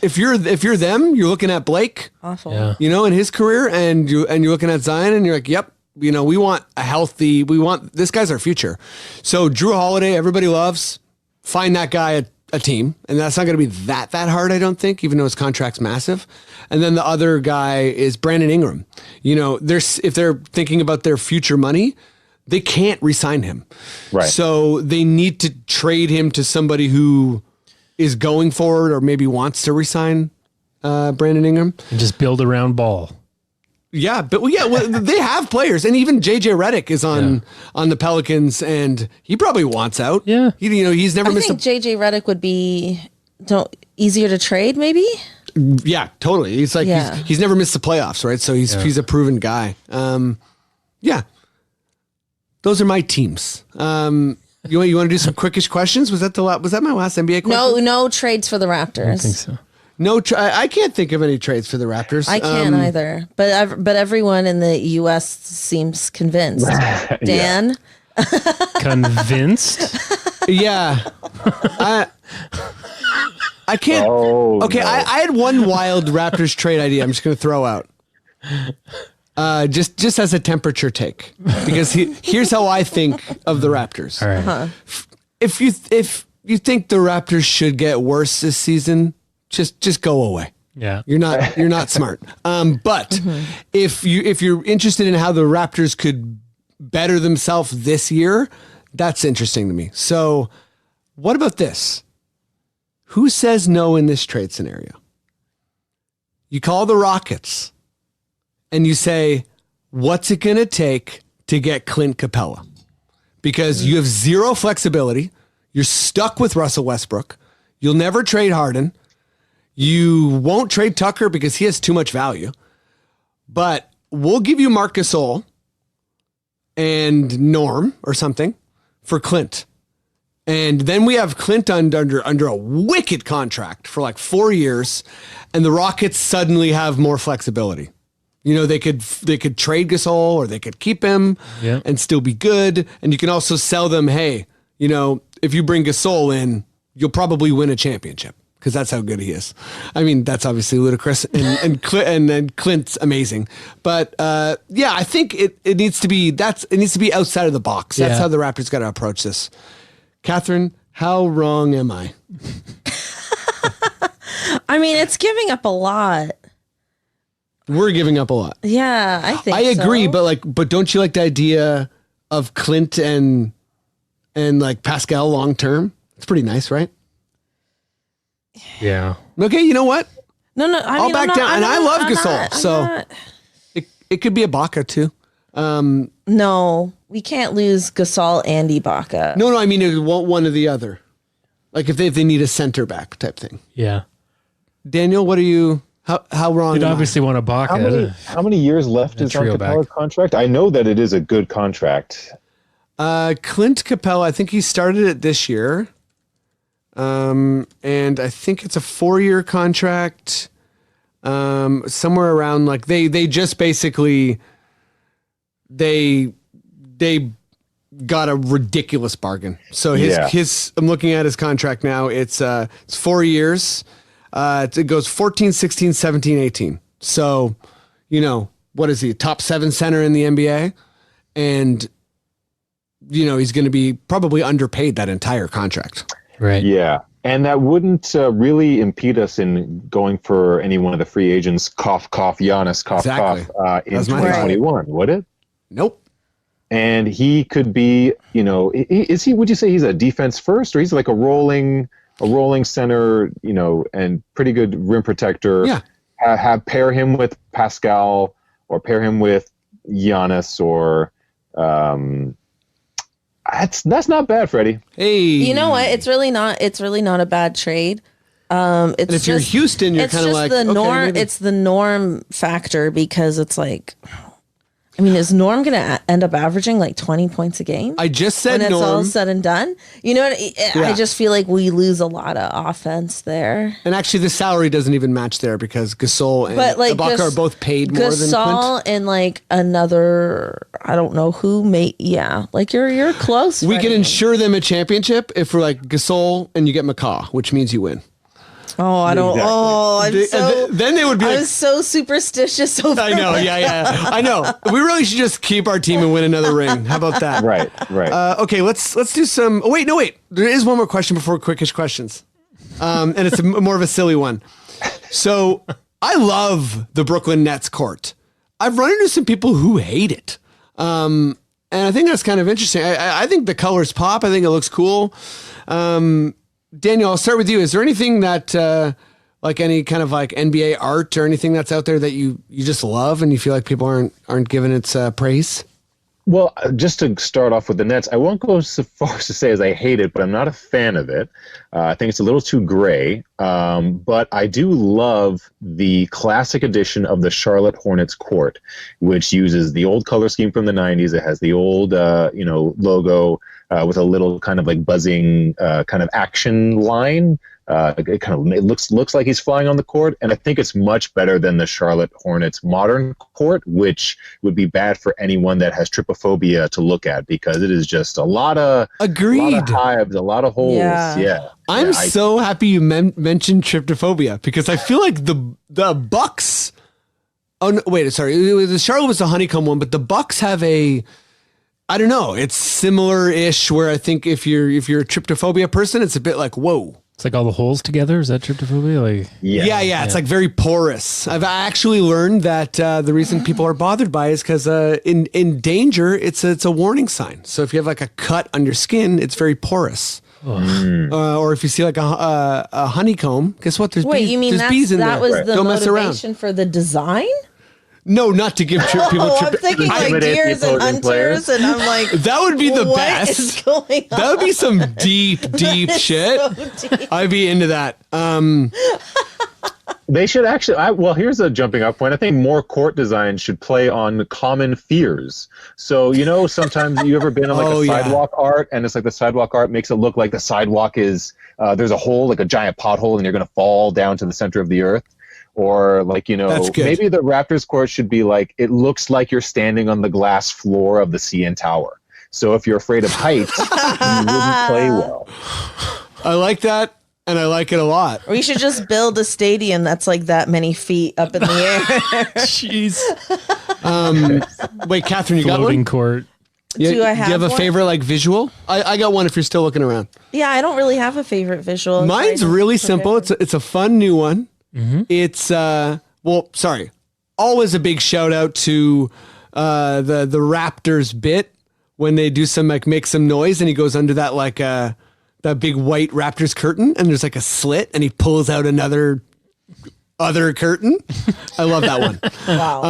if you're them, you're looking at Blake. Awful. Yeah. In his career, and you're looking at Zion, and you're like, yep. We want this guy's our future. So Drew Holiday, everybody loves. Find that guy a team, and that's not going to be that hard, I don't think, even though his contract's massive. And then the other guy is Brandon Ingram. If they're thinking about their future money, they can't re-sign him. Right. So they need to trade him to somebody who is going forward or maybe wants to re-sign Brandon Ingram. And just build around Ball. Yeah, but they have players, and even JJ Redick is on the Pelicans, and he probably wants out. Yeah, he's never missed. I think JJ Redick would be easier to trade, maybe. Yeah, totally. He's like he's never missed the playoffs, right? So he's a proven guy. Those are my teams. You want to do some quickish questions? Was that my last NBA question? No trades for the Raptors. I think so. No, I can't think of any trades for the Raptors. I can't either. But everyone in the U.S. seems convinced. Dan? Convinced? Yeah. I can't. Oh, okay, no. I had one wild Raptors trade idea I'm just going to throw out. Just as a temperature take. Because here's how I think of the Raptors. All right. Uh-huh. If you think the Raptors should get worse this season, just go away. Yeah. You're not smart. But if you're interested in how the Raptors could better themselves this year, that's interesting to me. So, what about this? Who says no in this trade scenario? You call the Rockets and you say, what's it going to take to get Clint Capella? Because you have zero flexibility. You're stuck with Russell Westbrook. You'll never trade Harden. You won't trade Tucker because he has too much value. But we'll give you Marc Gasol and Norm or something for Clint. And then we have Clint under a wicked contract for like 4 years, and the Rockets suddenly have more flexibility. You know, they could trade Gasol or they could keep him and still be good. And you can also sell them, hey, you know, if you bring Gasol in, you'll probably win a championship because that's how good he is. I mean, that's obviously ludicrous, and Clint's amazing. But yeah, I think it needs to be outside of the box. That's how the Raptors got to approach this. Cathryn, how wrong am I? I mean, it's giving up a lot. We're giving up a lot. Yeah, I think I agree, so. but don't you like the idea of Clint and like Pascal long term? It's pretty nice, right? Yeah. Okay, you know what? No, I'll back down. And I love Gasol, so it could be Ibaka too. No, we can't lose Gasol and Ibaka. No, I mean, it won't one or the other. Like if they need a center back type thing. Yeah. Daniel, what are you? How wrong? You'd am I? obviously want to balk it. How many years left is on trio Capella's back. contract? I know that it is a good contract. Clint Capella, I think he started it this year. And I think it's a 4-year contract. Somewhere around like they just basically they got a ridiculous bargain. So his I'm looking at his contract now. It's 4 years. It goes 14, 16, 17, 18. So, you know, what is he? Top 7 center in the NBA. And, you know, he's going to be probably underpaid that entire contract. Right. Yeah. And that wouldn't really impede us in going for any one of the free agents, cough, Giannis, cough, Exactly. cough, in That's my 2021, would it? Nope. And he could be, you know, is he, would you say he's a defense first, or he's like a rolling center, you know, and pretty good rim protector? Yeah. Pair him with Pascal or pair him with Giannis or that's not bad, Freddie. Hey, You know what? It's really not a bad trade. It's and if you're Houston, you're kind of like the norm. maybe. It's the norm factor because it's like, I mean, is Norm going to end up averaging like 20 points a game? I just said when it's Norm. all said and done. You know what? I just feel like we lose a lot of offense there. And actually, the salary doesn't even match there because Gasol and Ibaka are both paid more than Clint. Gasol and like another, I don't know who like you're close. We can Freddie. ensure them a championship if we're like Gasol and you get McCaw, which means you win. Oh, I don't. Exactly. Oh, Then they would be. I'm so superstitious over. I know. Yeah. I know. We really should just keep our team and win another ring. How about that? Right. Okay. Let's do some. Oh, wait. There is one more question before Quickish Questions, and it's more of a silly one. So I love the Brooklyn Nets court. I've run into some people who hate it, and I think that's kind of interesting. I think the colors pop. I think it looks cool. Daniel, I'll start with you. Is there anything that, like any kind of like NBA art or anything that's out there that you just love and you feel like people aren't giving its praise? Well, just to start off with the Nets, I won't go so far as to say as I hate it, but I'm not a fan of it. I think it's a little too gray. But I do love the classic edition of the Charlotte Hornets court, which uses the old color scheme from the 90s. It has the old, logo with a little kind of like buzzing kind of action line. It looks like he's flying on the court, and I think it's much better than the Charlotte Hornets modern court, which would be bad for anyone that has trypophobia to look at, because it is just a lot of hives, a lot of holes. Yeah. I'm so happy you mentioned trypophobia, because I feel like the Bucks. Oh no, wait, sorry. The Charlotte was the honeycomb one, but the Bucks have a. I don't know. It's similar-ish, where I think if you're a trypophobia person, it's a bit like, whoa. It's like all the holes together. Is that trypophobia? Like, yeah. It's like very porous. I've actually learned that the reason people are bothered by it is because in danger, it's a warning sign. So if you have like a cut on your skin, it's very porous. Or if you see like a honeycomb, guess what? There's bees. You mean bees in that there. was the Don't mess around. motivation for the design? No, not to give people I'm thinking like deers and hunters, and I'm like, that would be the what best. is going on? That would be some deep shit. So deep. I'd be into that. They should actually. Here's a jumping up point. I think more court designs should play on common fears. So sometimes you ever been on like sidewalk art, and it's like the sidewalk art makes it look like the sidewalk is there's a hole, like a giant pothole, and you're going to fall down to the center of the earth. Or like, maybe the Raptors court should be like, it looks like you're standing on the glass floor of the CN Tower. So if you're afraid of heights, you wouldn't play well. I like that, and I like it a lot. We should just build a stadium that's like that many feet up in the air. Jeez. Wait, Cathryn, you got floating one? court. Do I have Do you have a one? favorite like visual? I got one if you're still looking around. Yeah, I don't really have a favorite visual. Mine's really simple. It's a fun new one. Mm-hmm. It's always a big shout out to the Raptors bit when they do some like make some noise, and he goes under that like that big white Raptors curtain, and there's like a slit, and he pulls out other curtain. I love that one. Wow.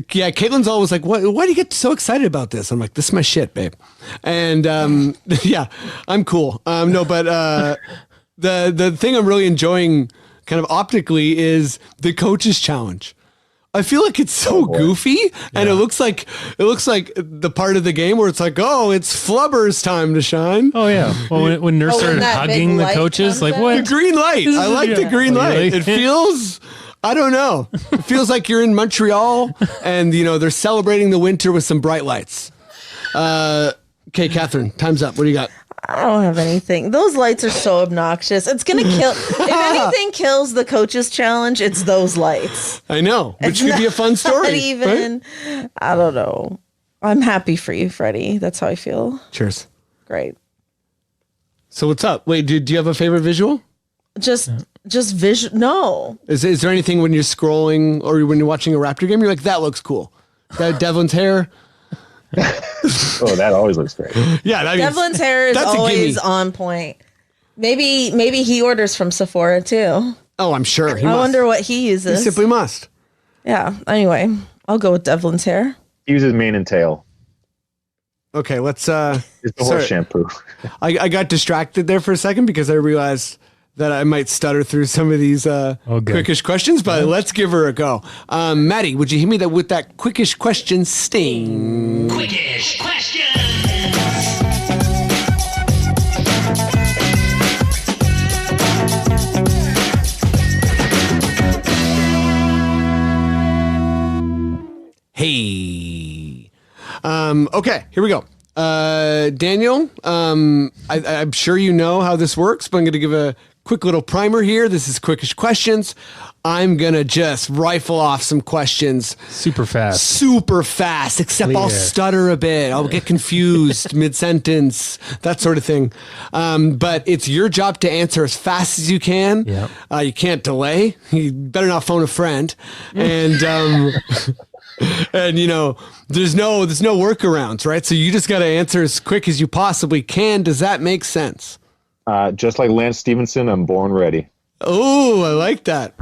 Caitlin's always like, why do you get so excited about this? I'm like, this is my shit, babe. And yeah, I'm cool. The thing I'm really enjoying kind of optically is the coach's challenge. I feel like it's so goofy, and it looks like the part of the game where it's like, oh, it's Flubber's time to shine. Oh yeah. Well, when Nurse started hugging the coaches, like what? The green light. I like the green light. It feels. I don't know. It feels like you're in Montreal, and they're celebrating the winter with some bright lights. Okay, Cathryn, time's up. What do you got? I don't have anything. Those lights are so obnoxious. It's going to kill. If anything kills the coach's challenge, it's those lights. I know, which could be a fun story. Not even, right? I don't know. I'm happy for you, Freddie. That's how I feel. Cheers. Great. So what's up? Wait, do you have a favorite visual? Just visual. No. Is there anything when you're scrolling or when you're watching a Raptor game, you're like, that looks cool? That Devlin's hair. Oh, that always looks great. Yeah, Devlin's hair is always on point. Maybe he orders from Sephora too. Oh, I'm sure. I wonder what he uses. He simply must. Yeah. Anyway, I'll go with Devlin's hair. He uses mane and tail. Okay, let's. It's the horse shampoo. I got distracted there for a second because I realized that I might stutter through some of these quickish questions, but let's give her a go. Maddie, would you hit me with that quickish question sting? Quickish Questions! Hey. Okay, here we go. Daniel, I'm sure you know how this works, but I'm going to give a quick little primer here. This is Quickish Questions. I'm going to just rifle off some questions. Super fast, except I'll stutter a bit. I'll get confused mid-sentence, that sort of thing. But it's your job to answer as fast as you can. Yep. You can't delay. You better not phone a friend. And... and there's no workarounds, right? So you just got to answer as quick as you possibly can. Does that make sense? Just like Lance Stevenson, I'm born ready. Oh, I like that.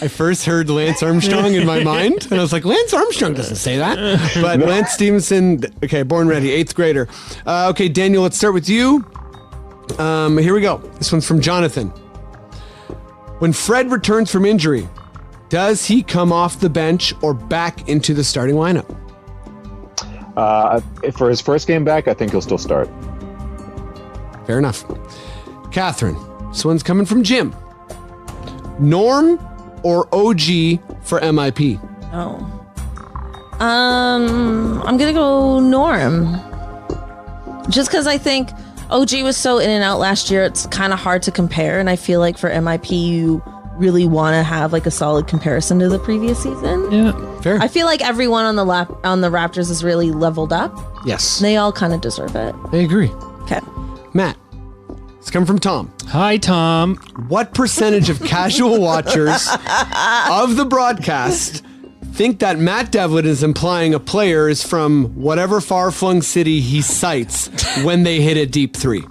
I first heard Lance Armstrong in my mind, and I was like, Lance Armstrong doesn't say that. But Lance Stevenson, okay, born ready, 8th grader. Okay, Daniel, let's start with you. Here we go. This one's from Jonathan. When Fred returns from injury, does he come off the bench or back into the starting lineup? For his first game back, I think he'll still start. Fair enough. Cathryn, this one's coming from Jim. Norm or OG for MIP? Oh. I'm gonna go Norm. Just because I think OG was so in and out last year, it's kind of hard to compare. And I feel like for MIP, you really want to have like a solid comparison to the previous season. Yeah, fair. I feel like everyone on the Raptors is really leveled up. Yes. They all kind of deserve it. I agree. Okay. Matt, it's coming from Tom. Hi, Tom. What percentage of casual watchers of the broadcast think that Matt Devlin is implying a player is from whatever far-flung city he cites when they hit a deep three?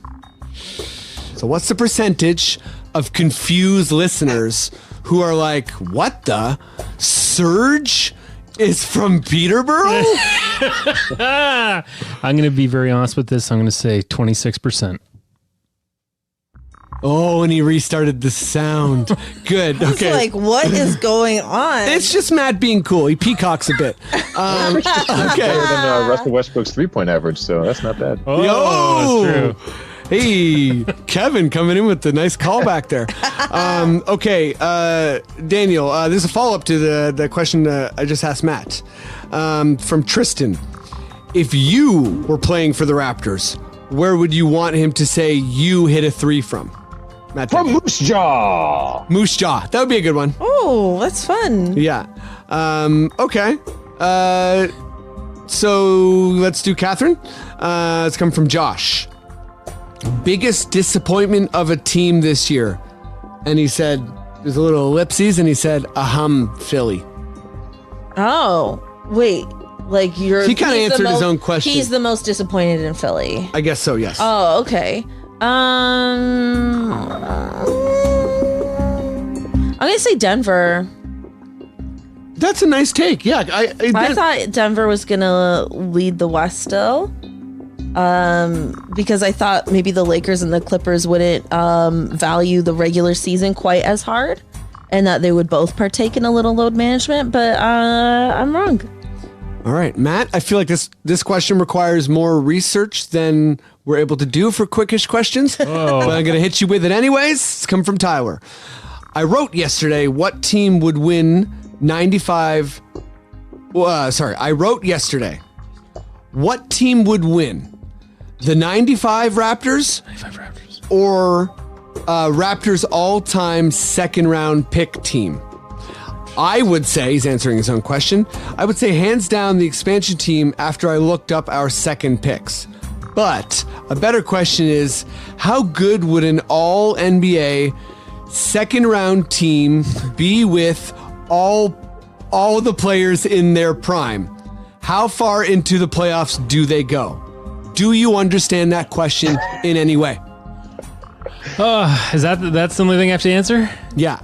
So what's the percentage of confused listeners who are like, what the? Serge is from Peterborough? I'm going to be very honest with this. I'm going to say 26%. Oh, and he restarted the sound. Good. It's Okay. like, what is going on? It's just Matt being cool. He peacocks a bit. Okay. Better than Russell Westbrook's 3-point average, so that's not bad. Oh, that's true. Hey, Kevin coming in with the nice callback there. Okay, Daniel, this is a follow-up to the question I just asked Matt from Tristan. If you were playing for the Raptors, where would you want him to say you hit a three from? Matt From Devlin. Moose Jaw. Moose Jaw. That would be a good one. Oh, that's fun. Yeah. Okay. So let's do Cathryn. It's come from Josh. Biggest disappointment of a team this year. And he said, there's a little ellipses, and he said, Philly. Oh, wait. Like you're. He kinda he's the answered his own question. He's the most disappointed in Philly. I guess so, yes. Oh, okay. I'm gonna say Denver. That's a nice take. Yeah, I thought Denver was gonna lead the West still, because I thought maybe the Lakers and the Clippers wouldn't value the regular season quite as hard, and that they would both partake in a little load management. But I'm wrong. All right, Matt, I feel like this question requires more research than we're able to do for Quickish Questions, but I'm going to hit you with it anyways. It's come from Tyler. I wrote yesterday what team would win 95... I wrote yesterday what team would win, the 95 Raptors, or Raptors all-time second-round pick team? I would say, he's answering his own question, I would say hands down the expansion team after I looked up our second picks. But a better question is, how good would an all-NBA second-round team be with all the players in their prime? How far into the playoffs do they go? Do you understand that question in any way? Is that's the only thing I have to answer? Yeah.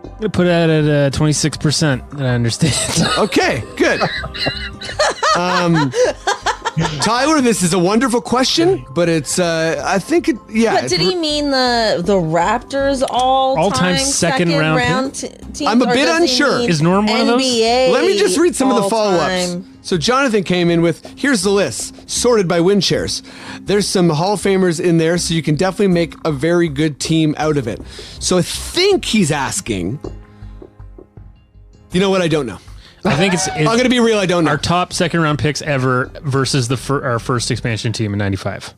I'm going to put it at 26% that I understand. Okay, good. Tyler, this is a wonderful question, but it's, I think, But did he mean the Raptors all-time second round team? I'm a bit unsure. Is Norm one of those? Let me just read some of the all-time. follow-ups. So Jonathan came in with, here's the list, sorted by win shares. There's some Hall of Famers in there, so you can definitely make a very good team out of it. So I think he's asking, you know what, I don't know. I think it's I'm going to be real, I don't know. our top second round picks ever versus our first expansion team in 95.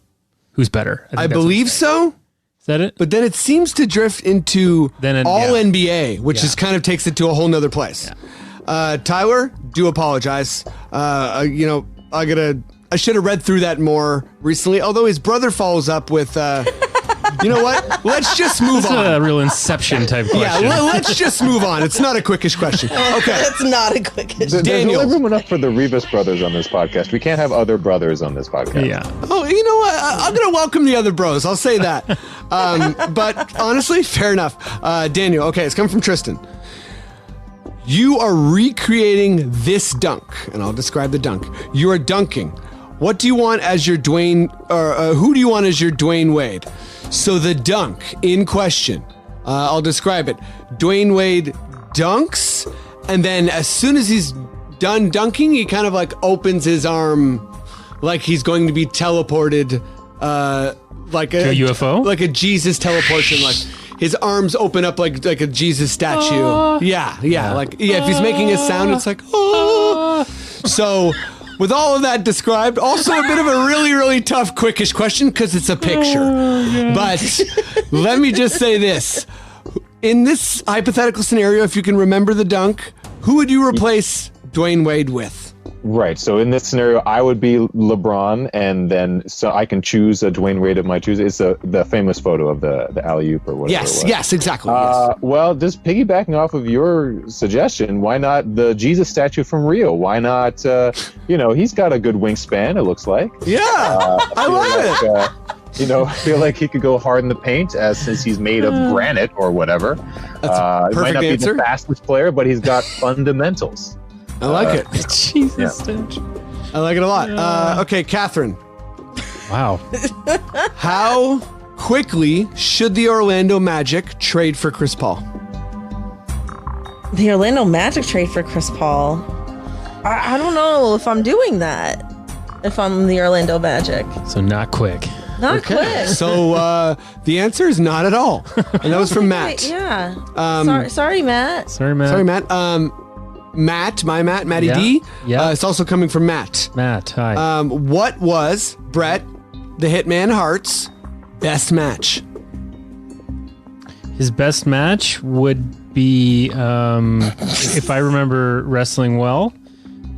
Who's better? I believe so. Is that it? But then it seems to drift into Then all yeah. NBA, which Yeah. is kind of takes it to a whole nother place. Tyler, do apologize. I should have read through that more recently. Although his brother follows up with, you know what? Let's just move It's on. a real Inception type Yeah, question. let's just move on. It's not a quickish question. Okay. It's not a Quickish. There's Daniel. only room enough for the Revis brothers on this podcast. We can't have other brothers on this podcast. Yeah. Oh, you know what? I'm going to welcome the other bros. I'll say that. But honestly, fair enough. Daniel, okay, it's coming from Tristan. You are recreating this dunk, and I'll describe the dunk. You are dunking. what do you want as your Dwayne, or who do you want as your Dwayne Wade? So the dunk in question, I'll describe it. Dwayne Wade dunks, and then as soon as he's done dunking, he kind of like opens his arm like he's going to be teleported, like To a UFO? like a Jesus teleportation, like his arms open up like a Jesus statue. Yeah, like if he's making a sound, it's like So, with all of that described, also a bit of a really, really tough quickish question because it's a picture. But let me just say this: in this hypothetical scenario, if you can remember the dunk, who would you replace Dwayne Wade with? Right. So in this scenario, I would be LeBron, and then so I can choose a Dwayne Wade of my choose. It's the famous photo of the alley-oop or whatever. Yes, exactly. Yes. Well, just piggybacking off of your suggestion, why not the Jesus statue from Rio? Why not? He's got a good wingspan. It looks like. Yeah, I love it. I feel like he could go hard in the paint since he's made of granite or whatever. That's a perfect he might not answer. be the fastest player, but he's got fundamentals. I like it. Jesus. I like it a lot. Okay, Cathryn. Wow. How quickly should the Orlando Magic trade for Chris Paul? The Orlando Magic trade for Chris Paul. I don't know if I'm doing that. If I'm the Orlando Magic. So not quick. Not quick. So the answer is not at all. And that was from Matt. Yeah. Sorry, Matt. Sorry, Matt. Sorry, Matt. Matty Yeah. D. Yeah. It's also coming from Matt. Matt, hi. What was Brett, the Hitman Hart's best match? His best match would be, if I remember wrestling well,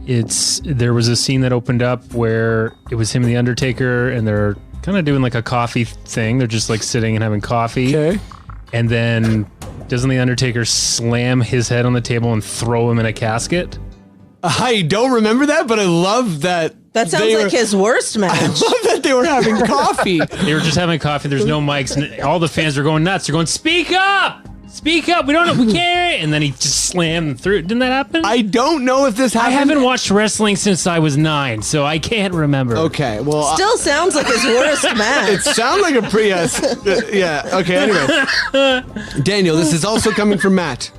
there was a scene that opened up where it was him and the Undertaker, and they're kind of doing like a coffee thing. They're just like sitting and having coffee. Okay. And then doesn't the Undertaker slam his head on the table and throw him in a casket? I don't remember that, but I love that. That sounds like his worst match. I love that they were having coffee. They were just having coffee. There's no mics, and all the fans are going nuts. They're going, "Speak up! Speak up! We don't know. We can't." And then he just slammed them through. Didn't that happen? I don't know if this happened. I haven't watched wrestling since I was 9, so I can't remember. Okay, well, Still sounds like his worst match. it sounds like a pretty. Yeah. Okay. Anyway, Daniel, this is also coming from Matt.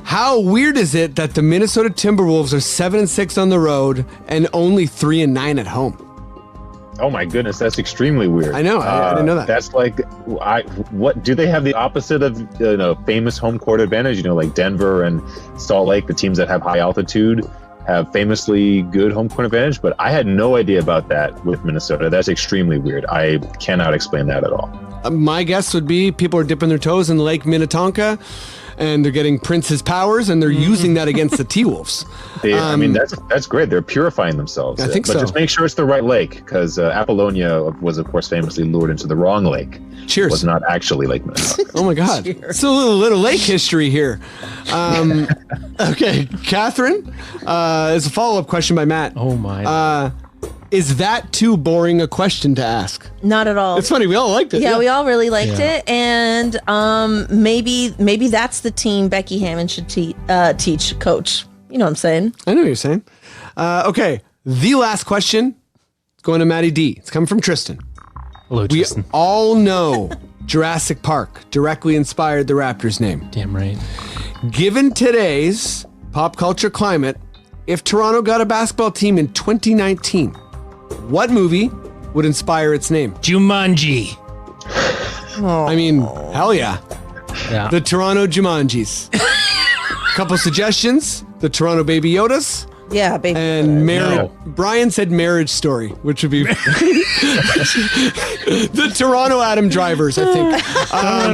How weird is it that the Minnesota Timberwolves are 7-6 on the road and only 3-9 at home? Oh my goodness, that's extremely weird. I know, I didn't know that. That's like, what do they have the opposite of famous home court advantage? Like Denver and Salt Lake, the teams that have high altitude have famously good home court advantage. But I had no idea about that with Minnesota. That's extremely weird. I cannot explain that at all. My guess would be people are dipping their toes in Lake Minnetonka, and they're getting Prince's powers, and they're using that against the T-Wolves. I mean, that's great. They're purifying themselves. I think but so. Just make sure it's the right lake, because Apollonia was, of course, famously lured into the wrong lake. Cheers. It was not actually Lake Minnetonka. Oh my God. Cheers. So a little lake history here. Okay, Cathryn, is a follow-up question by Matt. Oh my. Is that too boring a question to ask? Not at all. It's funny, we all liked it. Yeah, we all really liked it, and maybe that's the team Becky Hammond should teach, coach. You know what I'm saying? I know what you're saying. Okay, the last question is going to Matty D. It's coming from Tristan. Hello, We Tristan. all know Jurassic Park directly inspired the Raptors name. Damn right. Given today's pop culture climate, if Toronto got a basketball team in 2019, what movie would inspire its name? Jumanji. I mean, hell yeah. Yeah. The Toronto Jumanjis. Couple suggestions. The Toronto Baby Yodas. Yeah, baby. And No. Brian said Marriage Story, which would be the Toronto Adam Drivers, I think.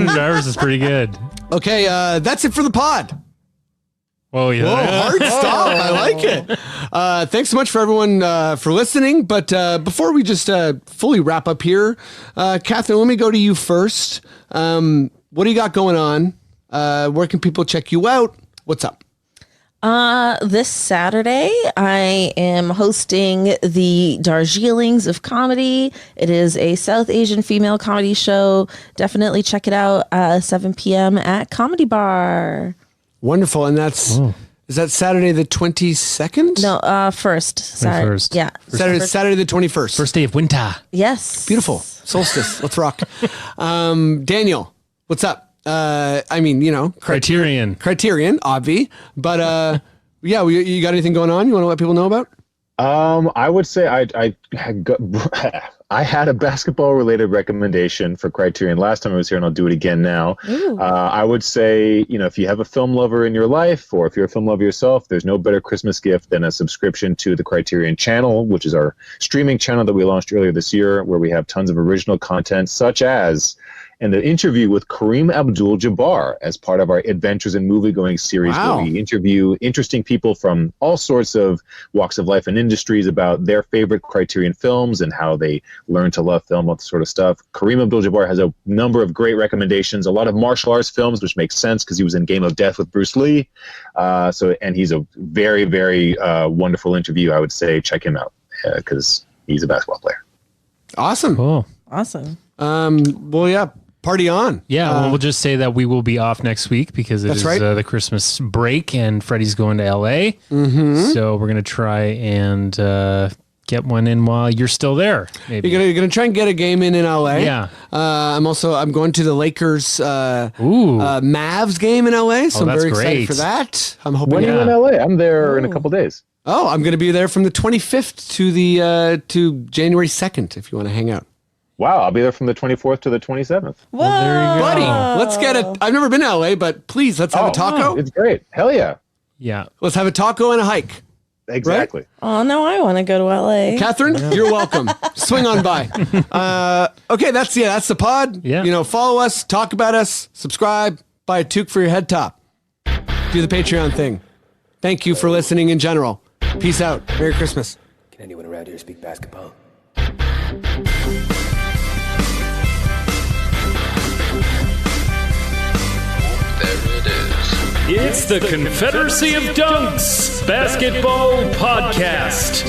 Drivers is pretty good. Okay, that's it for the pod. Oh yeah. Whoa, hard stop. I like it. Thanks so much for everyone for listening. But before we just fully wrap up here, Cathryn, let me go to you first. What do you got going on? Where can people check you out? What's up? This Saturday, I am hosting the Darjeelings of Comedy. It is a South Asian female comedy show. Definitely check it out. 7 p.m. at Comedy Bar. Wonderful. And that's Is that Saturday the 22nd? No, first. Saturday. 21st. Yeah. Saturday the 21st. First day of winter. Yes. Beautiful. Solstice. Let's rock. Daniel, what's up? I mean, Criterion, obvi. But yeah, you got anything going on you want to let people know about? I would say I had a basketball related recommendation for Criterion last time I was here, and I'll do it again now. I would say, if you have a film lover in your life, or if you're a film lover yourself, there's no better Christmas gift than a subscription to the Criterion channel, which is our streaming channel that we launched earlier this year, where we have tons of original content, such as an interview with Kareem Abdul-Jabbar as part of our Adventures in Moviegoing series, where we interview interesting people from all sorts of walks of life and industries about their favorite Criterion films and how they learn to love film, all that sort of stuff. Kareem Abdul-Jabbar has a number of great recommendations, a lot of martial arts films, which makes sense because he was in Game of Death with Bruce Lee. And he's a very, very wonderful interview. I would say check him out because he's a basketball player. Awesome. Cool. Awesome. Well, yeah. Party on. Yeah, well, we'll just say that we will be off next week because it is the Christmas break and Freddie's going to LA. Mm-hmm. So we're going to try and get one in while you're still there. Maybe. You're gonna try and get a game in LA. Yeah. I'm going to the Lakers Mavs game in LA, so I'm very excited for that. I'm hoping. When are you in LA? I'm there in a couple days. Oh, I'm going to be there from the 25th to January 2nd if you want to hang out. Wow, I'll be there from the 24th to the 27th. Whoa. Well, there you go. Buddy, let's get it. I've never been to LA, but please, let's have a taco. It's great. Hell yeah. Yeah. Let's have a taco and a hike. Exactly. Right? Oh, no, I want to go to LA. Cathryn, you're welcome. Swing on by. Okay, that's the pod. Yeah. Follow us, talk about us, subscribe, buy a toque for your head top. Do the Patreon thing. Thank you for listening in general. Peace out. Merry Christmas. Can anyone around here speak basketball? It's the Confederacy of Dunks Basketball Podcast.